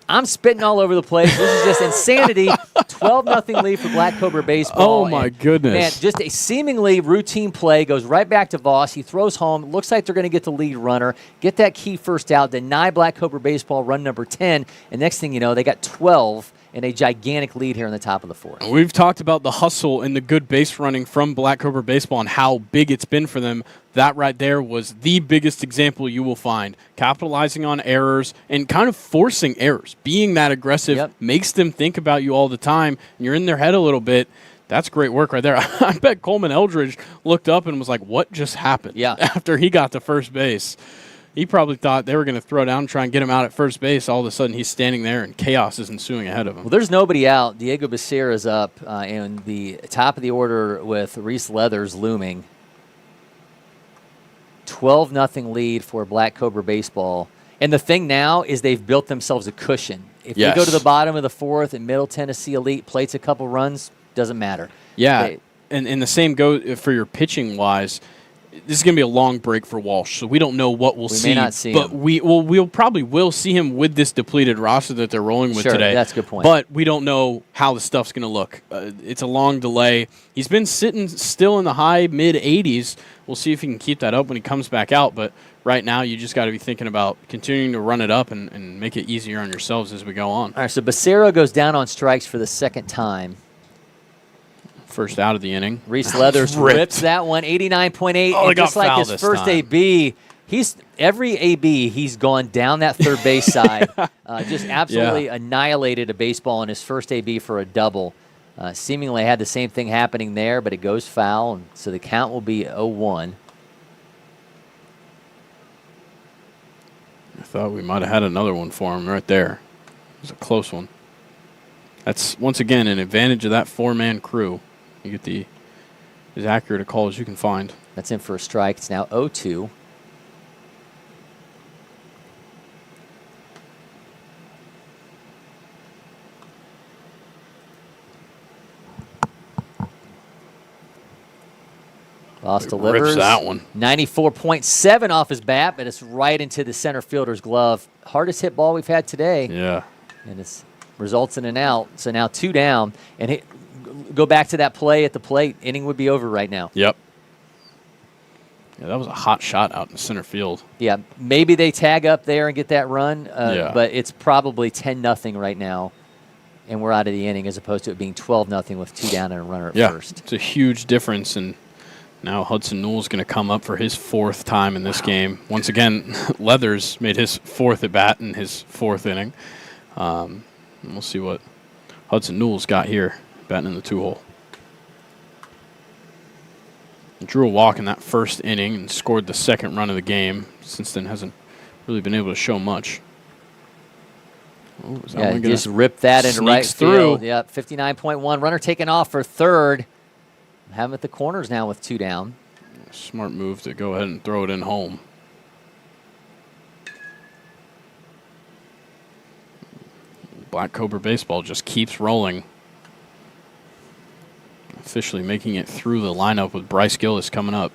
I'm spitting all over the place. This is just insanity. 12-0 lead for Black Cobra baseball. Oh, my goodness. Man, just a seemingly routine play. Goes right back to Voss. He throws home. Looks like they're going to get the lead runner. Get that key first out. Deny Black Cobra baseball run number 10. And next thing you know, they got 12 and a gigantic lead here in the top of the 4th. We've talked about the hustle and the good base running from Black Cobra baseball and how big it's been for them. That right there was the biggest example you will find. Capitalizing on errors and kind of forcing errors. Being that aggressive makes them think about you all the time, and you're in their head a little bit. That's great work right there. I bet Coleman Eldridge looked up and was like, what just happened? After he got to first base. He probably thought they were going to throw down and try and get him out at first base. All of a sudden, he's standing there, and chaos is ensuing ahead of him. Well, there's nobody out. Diego Becerra's up in the top of the order with Reese Leathers looming. 12-0 lead for Black Cobra baseball. And the thing now is they've built themselves a cushion. If you go to the bottom of the 4th and Middle Tennessee Elite plates a couple runs, doesn't matter. Yeah, and the same goes for your pitching-wise. This is going to be a long break for Walsh, so we don't know what we'll see. We may not see but him. We'll probably see him with this depleted roster that they're rolling with today. That's a good point. But we don't know how the stuff's going to look. It's a long delay. He's been sitting still in the high, mid-80s. We'll see if he can keep that up when he comes back out. But right now, you just got to be thinking about continuing to run it up and make it easier on yourselves as we go on. All right, so Becerra goes down on strikes for the 2nd time. First out of the inning. Reese Leathers rips that one, 89.8. Oh, and just like his first AB, every AB, he's gone down that third base side. Just absolutely annihilated a baseball in his first AB for a double. Seemingly had the same thing happening there, but it goes foul, and so the count will be 0-1. I thought we might have had another one for him right there. It was a close one. That's, once again, an advantage of that 4-man crew. You get as accurate a call as you can find. That's in for a strike. It's now 0-2. Voss delivers. Rips that one. 94.7 off his bat, but it's right into the center fielder's glove. Hardest hit ball we've had today. Yeah. And it results in an out. So now 2 down. And go back to that play at the plate. Inning would be over right now. Yep. Yeah, that was a hot shot out in center field. Yeah, maybe they tag up there and get that run, but it's probably 10-0 right now, and we're out of the inning as opposed to it being 12-0 with 2 down and a runner at first. It's a huge difference, and now Hudson Newell's going to come up for his 4th time in this game. Once again, Leathers made his 4th at bat in his 4th inning. And we'll see what Hudson Newell's got here, batting in the 2-hole. Drew a walk in that first inning and scored the 2nd run of the game. Since then, hasn't really been able to show much. Just ripped that into right field. Yep, 59.1. Runner taken off for 3rd. Have him at the corners now with 2 down. Smart move to go ahead and throw it in home. Black Cobra baseball just keeps rolling. Officially making it through the lineup with Bryce Gillis coming up.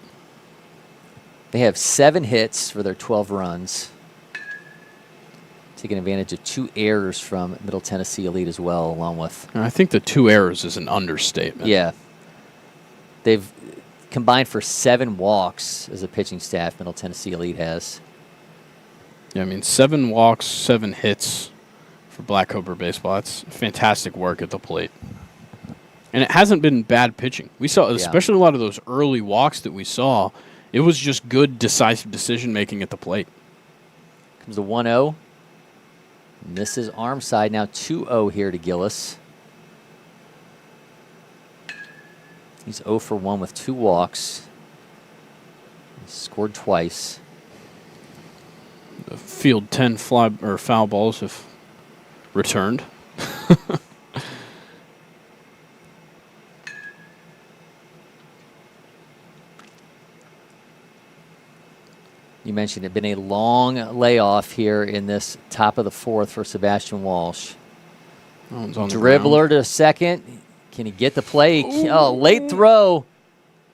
They have 7 hits for their 12 runs. Taking advantage of 2 errors from Middle Tennessee Elite as well, along with... I think the 2 errors is an understatement. Yeah. They've combined for 7 walks as a pitching staff, Middle Tennessee Elite has. Yeah, I mean, 7 walks, 7 hits for Black Cobra baseball. That's fantastic work at the plate. And it hasn't been bad pitching. We saw, especially a lot of those early walks that we saw, it was just good, decisive decision-making at the plate. Comes the 1-0. And this is arm side. Now 2-0 here to Gillis. He's 0 for 1 with 2 walks. He scored twice. The field 10 fly or foul balls have returned. You mentioned it been a long layoff here in this top of the 4th for Sebastian Walsh. On Dribbler to second. Can he get the play? Oh, late throw.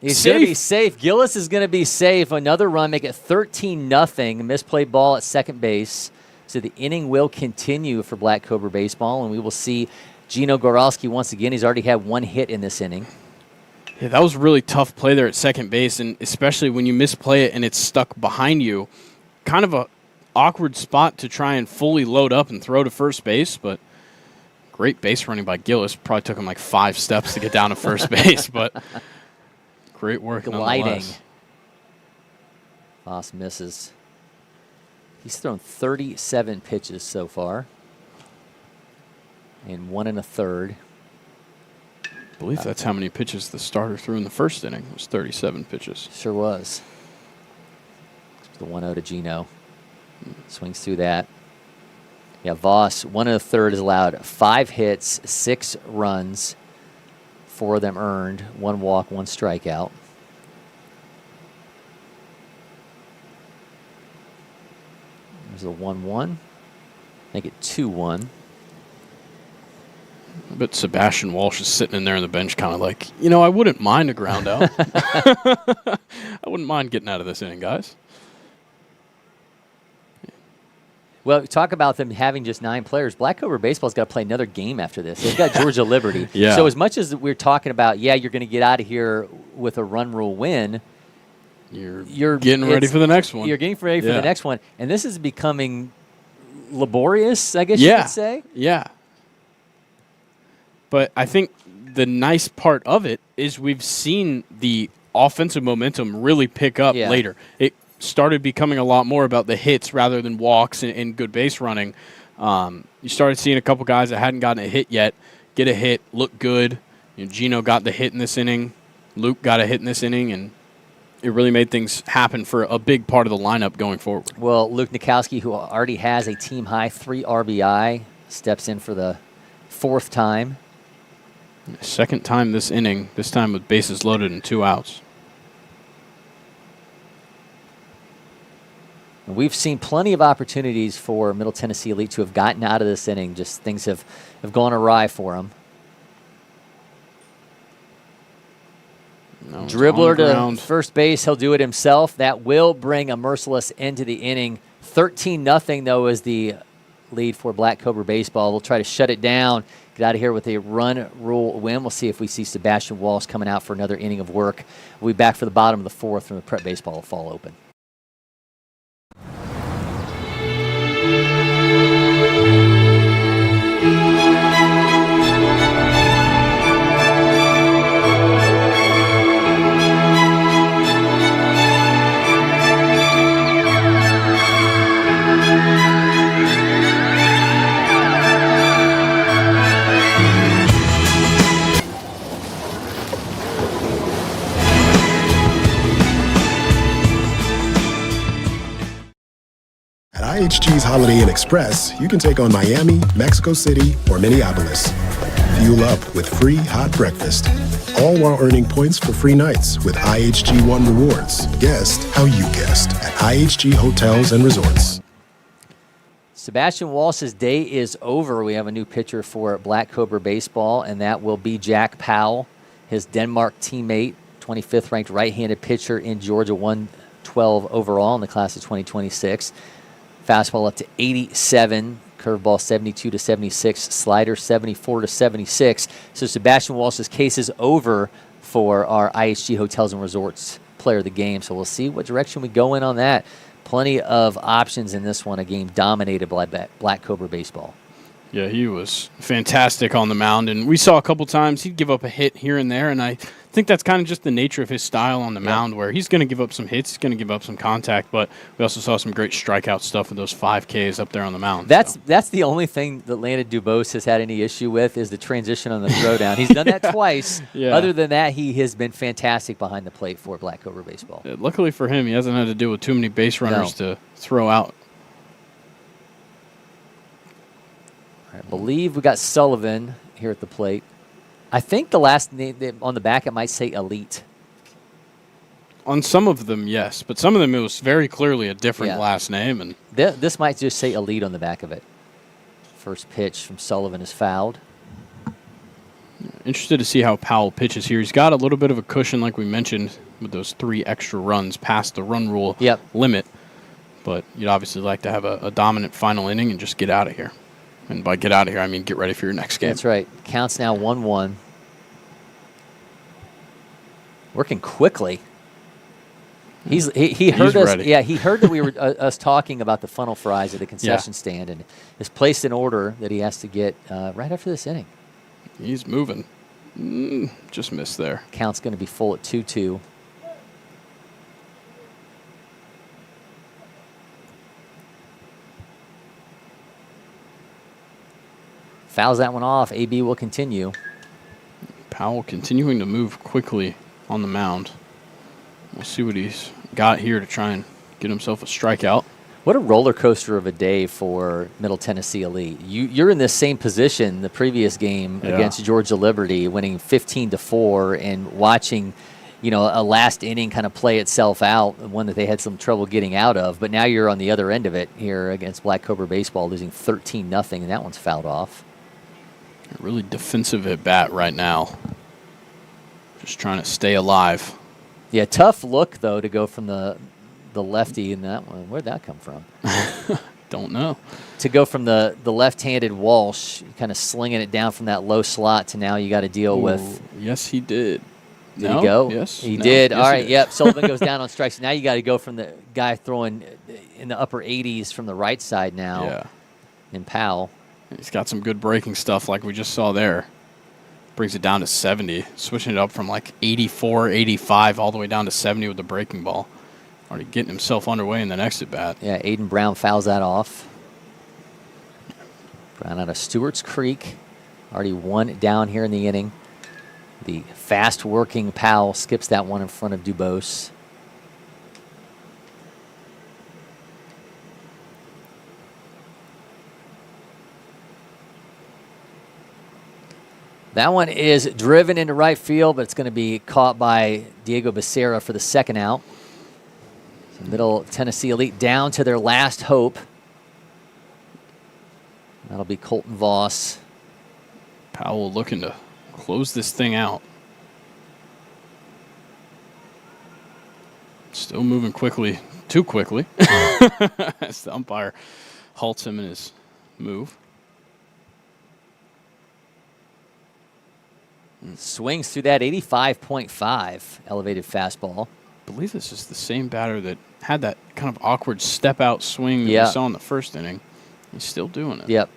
He's going to be safe. Gillis is going to be safe. Another run, make it 13-0. Misplay ball at second base. So the inning will continue for Black Cobra baseball, and we will see Gino Goralski once again. He's already had 1 hit in this inning. Yeah, that was a really tough play there at second base, and especially when you misplay it and it's stuck behind you. Kind of a awkward spot to try and fully load up and throw to first base, but great base running by Gillis. Probably took him like 5 steps to get down to first base, but great work gliding. Voss misses. He's thrown 37 pitches so far, and 1 1/3. I believe that's how many pitches the starter threw in the first inning. It was 37 pitches. Sure was. The 1-0 to Gino. Swings through that. Yeah, Voss, 1 1/3 is allowed. 5 hits, 6 runs, 4 of them earned, 1 walk, 1 strikeout. There's a 1-1. Make it 2-1. But Sebastian Walsh is sitting in there on the bench kind of like, I wouldn't mind a ground out. I wouldn't mind getting out of this inning, guys. Well, talk about them having just 9 players. Black Cobra baseball's got to play another game after this. They've got Georgia Liberty. Yeah. So as much as we're talking about, you're going to get out of here with a run rule win, you're getting ready for the next one. You're getting ready for the next one. And this is becoming laborious, I guess you could say. Yeah. But I think the nice part of it is we've seen the offensive momentum really pick up later. It started becoming a lot more about the hits rather than walks and good base running. You started seeing a couple guys that hadn't gotten a hit yet get a hit, look good. Gino got the hit in this inning. Luke got a hit in this inning, and it really made things happen for a big part of the lineup going forward. Well, Luke Nikowski, who already has a team-high 3 RBI, steps in for the 4th time. Second time this inning, this time with bases loaded and 2 outs. We've seen plenty of opportunities for Middle Tennessee Elite to have gotten out of this inning. Just things have gone awry for them. No, Dribbler to first base. He'll do it himself. That will bring a merciless end to the inning. 13-0, though, is the lead for Black Cobra baseball. We'll try to shut it down, get out of here with a run rule win. We'll see if we see Sebastian Walsh coming out for another inning of work. We'll be back for the bottom of the 4th from the prep baseball fall open. IHG's Holiday Inn Express, you can take on Miami, Mexico City, or Minneapolis. Fuel up with free hot breakfast, all while earning points for free nights with IHG One Rewards. Guest how you guessed at IHG Hotels and Resorts. Sebastian Walsh's day is over. We have a new pitcher for Black Cobra baseball, and that will be Jack Powell, his Denmark teammate, 25th ranked right-handed pitcher in Georgia, 112 overall in the class of 2026. Fastball up to 87, curveball 72 to 76, slider 74 to 76. So Sebastian Walsh's case is over for our IHG Hotels and Resorts Player of the Game. So we'll see what direction we go in on that. Plenty of options in this one, a game dominated by Black Cobra baseball. Yeah, he was fantastic on the mound, and we saw a couple times he'd give up a hit here and there, and I think that's kind of just the nature of his style on the mound, where he's going to give up some hits, he's going to give up some contact, but we also saw some great strikeout stuff with those 5Ks up there on the mound. That's the only thing that Landon Dubose has had any issue with is the transition on the throwdown. He's done that twice. Yeah. Other than that, he has been fantastic behind the plate for Black Cobra baseball. Luckily for him, he hasn't had to deal with too many base runners to throw out. I believe we got Sullivan here at the plate. I think the last name on the back, it might say Elite. On some of them, yes, but some of them it was very clearly a different last name. And this might just say Elite on the back of it. First pitch from Sullivan is fouled. Interested to see how Powell pitches here. He's got a little bit of a cushion, like we mentioned, with those 3 extra runs past the run rule limit. But you'd obviously like to have a dominant final inning and just get out of here. And by get out of here, I mean get ready for your next game. That's right. Counts now 1-1. Working quickly. He heard us. Ready. Yeah, he heard that we were us talking about the funnel fries at the concession stand, and has placed an order that he has to get right after this inning. He's moving. Just missed there. Count's going to be full at 2-2. Fouls that one off. AB will continue. Powell continuing to move quickly on the mound. We'll see what he's got here to try and get himself a strikeout. What a roller coaster of a day for Middle Tennessee Elite. You're in this same position the previous game against Georgia Liberty, winning 15-4 and watching, a last inning kind of play itself out, one that they had some trouble getting out of. But now you're on the other end of it here against Black Cobra baseball, losing 13-0, and that one's fouled off. A really defensive at bat right now. Just trying to stay alive. Yeah, tough look, though, to go from the lefty in that one. Where'd that come from? Don't know. To go from the left-handed Walsh, kind of slinging it down from that low slot to now you got to deal with. Yes, he did. Did he go? Yes. He no. did. Yes, All right, did. yep. Sullivan goes down on strikes. Now you got to go from the guy throwing in the upper 80s from the right side now. Yeah. And Powell. He's got some good breaking stuff like we just saw there. Brings it down to 70, switching it up from like 84, 85, all the way down to 70 with the breaking ball. Already getting himself underway in the next at bat. Yeah, Aiden Brown fouls that off. Brown out of Stewart's Creek. Already one down here in the inning. The fast-working Powell skips that one in front of Dubose. That one is driven into right field, but it's going to be caught by Diego Becerra for the second out. So Middle Tennessee Elite down to their last hope. That'll be Colton Voss. Powell looking to close this thing out. Still moving quickly, too quickly, as the umpire halts him in his move. Swings through that 85.5 elevated fastball. I believe this is the same batter that had that kind of awkward step-out swing that we saw in the first inning. He's still doing it. Yep.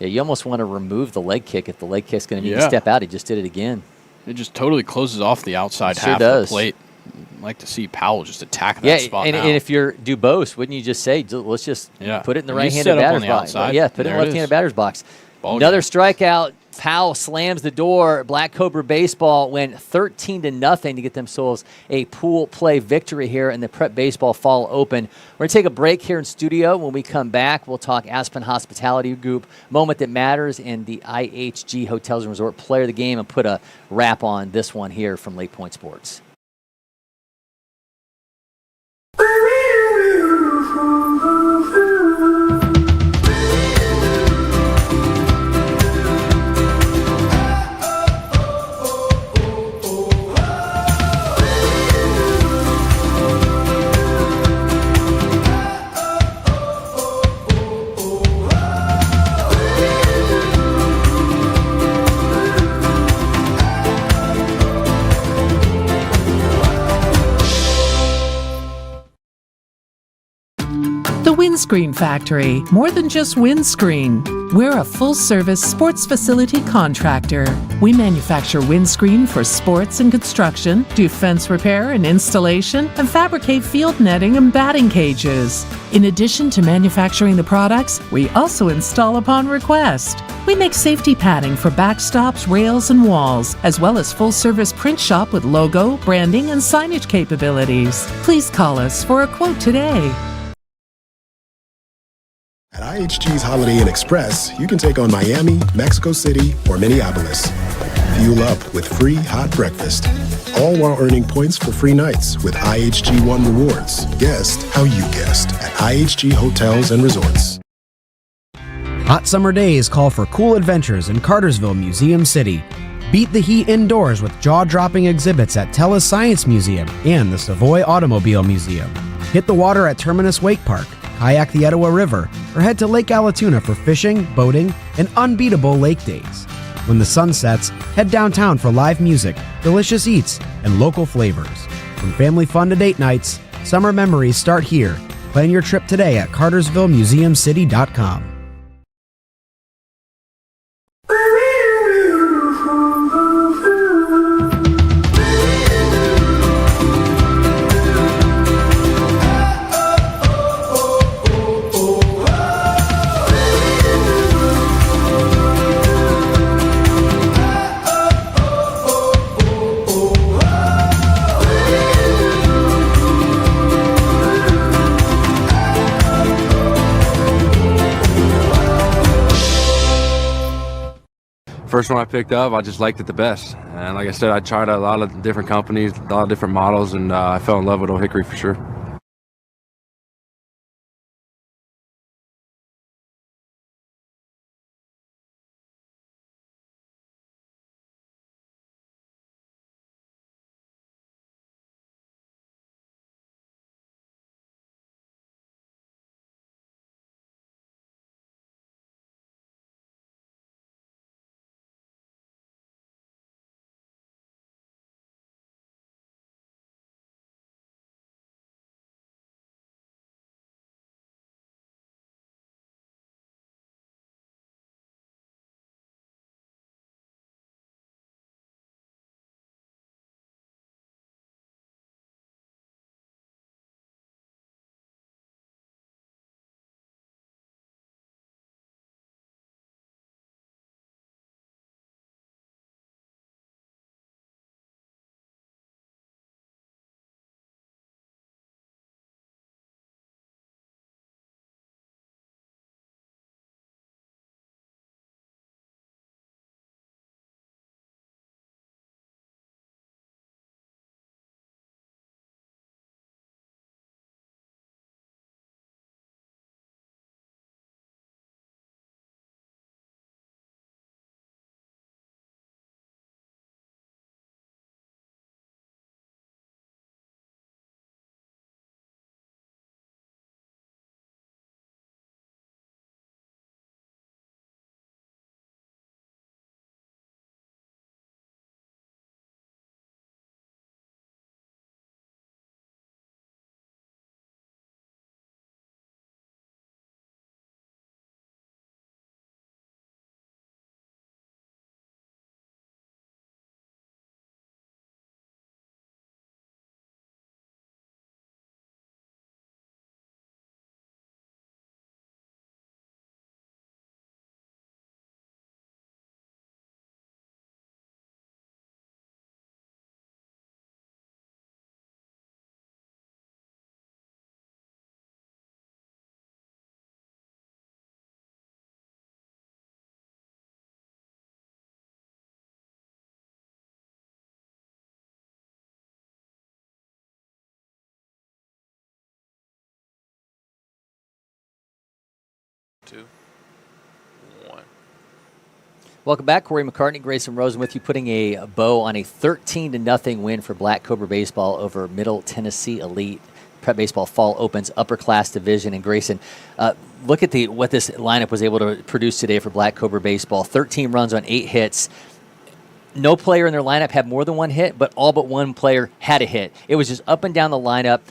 Yeah, you almost want to remove the leg kick if the leg kick's going to need to step out. He just did it again. It just totally closes off the outside half of the plate. I'd like to see Powell just attack that spot now. And if you're Dubose, wouldn't you just say, let's just put it in the right-handed batter's box? Yeah, put it in the left-handed batter's box. Another strikeout. Powell slams the door. Black Cobra baseball went 13-0 to get themselves a pool play victory here in the Prep Baseball Fall Open. We're going to take a break here in studio. When we come back, we'll talk Aspen Hospitality Group, Moment That Matters, and the IHG Hotels and Resort Player of the Game, and put a wrap on this one here from LakePoint Sports. Windscreen Factory, more than just windscreen. We're a full-service sports facility contractor. We manufacture windscreen for sports and construction, do fence repair and installation, and fabricate field netting and batting cages. In addition to manufacturing the products, we also install upon request. We make safety padding for backstops, rails, and walls, as well as full-service print shop with logo, branding, and signage capabilities. Please call us for a quote today. At IHG's Holiday Inn Express, you can take on Miami, Mexico City, or Minneapolis. Fuel up with free hot breakfast, all while earning points for free nights with IHG One Rewards. Guest how you guessed at IHG Hotels and Resorts. Hot summer days call for cool adventures in Cartersville, Museum City. Beat the heat indoors with jaw-dropping exhibits at TELUS Science Museum and the Savoy Automobile Museum. Hit the water at Terminus Wake Park, kayak the Etowah River, or head to Lake Allatoona for fishing, boating, and unbeatable lake days. When the sun sets, head downtown for live music, delicious eats, and local flavors. From family fun to date nights, summer memories start here. Plan your trip today at cartersvillemuseumcity.com. First one I picked up, I just liked it the best. And like I said, I tried a lot of different companies, a lot of different models, and I fell in love with Old Hickory for sure. Two, one. Welcome back. Cory McCartney, Grayson Rosen with you, putting a bow on a 13-0 win for Black Cobra Baseball over Middle Tennessee Elite. Prep Baseball Fall Opens Upper Class Division. And Grayson, look at what this lineup was able to produce today for Black Cobra Baseball. 13 runs on 8 hits. No player in their lineup had more than one hit, but all but one player had a hit. It was just up and down the lineup.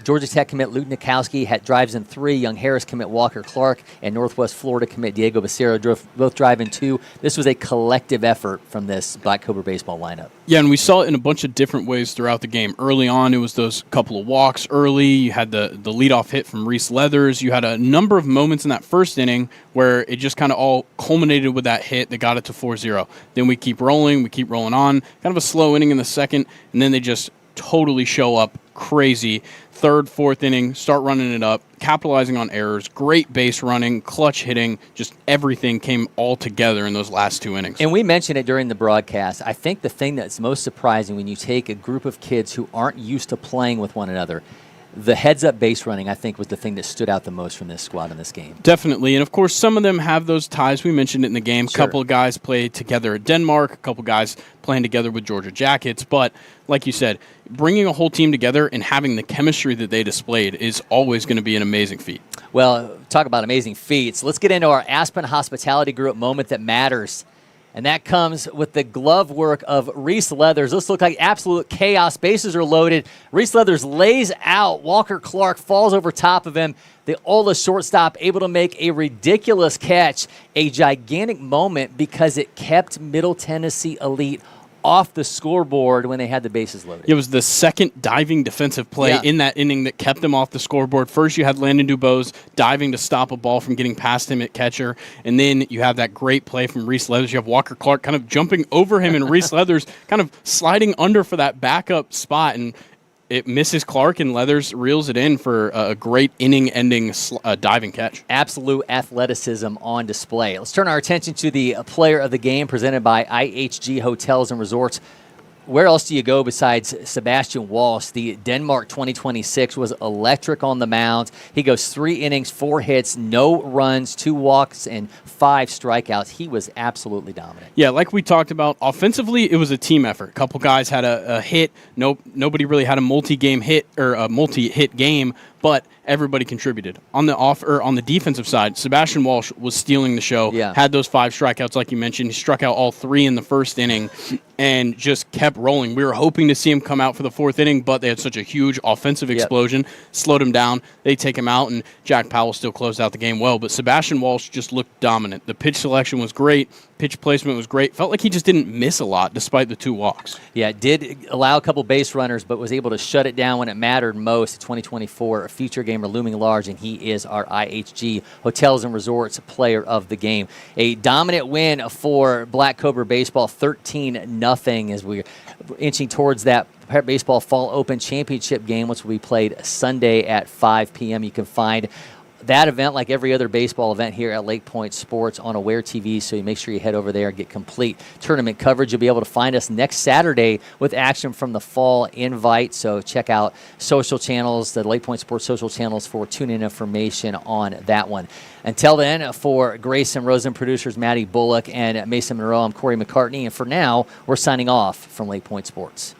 Georgia Tech commit Luke Nikowski drives in 3. Young Harris commit Walker Clark, and Northwest Florida commit Diego Becerra both drive in 2. This was a collective effort from this Black Cobra baseball lineup. Yeah, and we saw it in a bunch of different ways throughout the game. Early on, it was those couple of walks early. You had the leadoff hit from Reese Leathers. You had a number of moments in that first inning where it just kind of all culminated with that hit that got it to 4-0. Then we keep rolling on. Kind of a slow inning in the second, and then they just totally show up crazy. Third, fourth inning, start running it up, capitalizing on errors, great base running, clutch hitting, just everything came all together in those last 2 innings. And we mentioned it during the broadcast. I think the thing that's most surprising when you take a group of kids who aren't used to playing with one another, the heads-up base running, I think, was the thing that stood out the most from this squad in this game. Definitely. And, of course, some of them have those ties. We mentioned it in the game. Sure. A couple of guys played together at Denmark, a couple of guys playing together with Georgia Jackets. But, like you said, bringing a whole team together and having the chemistry that they displayed is always going to be an amazing feat. Well, talk about amazing feats. Let's get into our Aspen Hospitality Group moment that matters. And that comes with the glove work of Reese Leathers. This looked like absolute chaos. Bases are loaded. Reese Leathers lays out. Walker Clark falls over top of him. The Ola shortstop able to make a ridiculous catch. A gigantic moment because it kept Middle Tennessee Elite off the scoreboard when they had the bases loaded. It was the second diving defensive play in that inning that kept them off the scoreboard. First, you had Landon Dubose diving to stop a ball from getting past him at catcher, and then you have that great play from Reese Leathers. You have Walker Clark kind of jumping over him, and Reese Leathers kind of sliding under for that backup spot, and it misses Clark, and Leathers reels it in for a great inning-ending diving catch. Absolute athleticism on display. Let's turn our attention to the player of the game presented by IHG Hotels and Resorts. Where else do you go besides Sebastian Walsh? The Denmark 2026 was electric on the mound. He goes 3 innings, 4 hits, no runs, 2 walks, and 5 strikeouts. He was absolutely dominant. Yeah, like we talked about, offensively, it was a team effort. A couple guys had a hit. Nobody really had a multi-game hit or a multi-hit game, but everybody contributed. On the defensive side, Sebastian Walsh was stealing the show. Yeah. Had those 5 strikeouts, like you mentioned. He struck out all 3 in the first inning and just kept rolling. We were hoping to see him come out for the 4th inning, but they had such a huge offensive explosion, slowed him down. They take him out, and Jack Powell still closed out the game well. But Sebastian Walsh just looked dominant. The pitch selection was great. Pitch placement was great. Felt like he just didn't miss a lot despite the 2 walks. Yeah, did allow a couple base runners, but was able to shut it down when it mattered most. 2024, a future gamer looming large, and he is our IHG Hotels and Resorts player of the game. A dominant win for Black Cobra Baseball, 13-0 as we're inching towards that Baseball Fall Open Championship game, which will be played Sunday at 5 p.m. You can find that event, like every other baseball event here at LakePoint Sports, on Aware TV, so you make sure you head over there and get complete tournament coverage. You'll be able to find us next Saturday with action from the fall invite, so check out social channels, the LakePoint Sports social channels for tune-in information on that one. Until then, for Grayson, Rosen, producers Maddie Bullock, and Mason Monroe, I'm Cory McCartney, and for now, we're signing off from LakePoint Sports.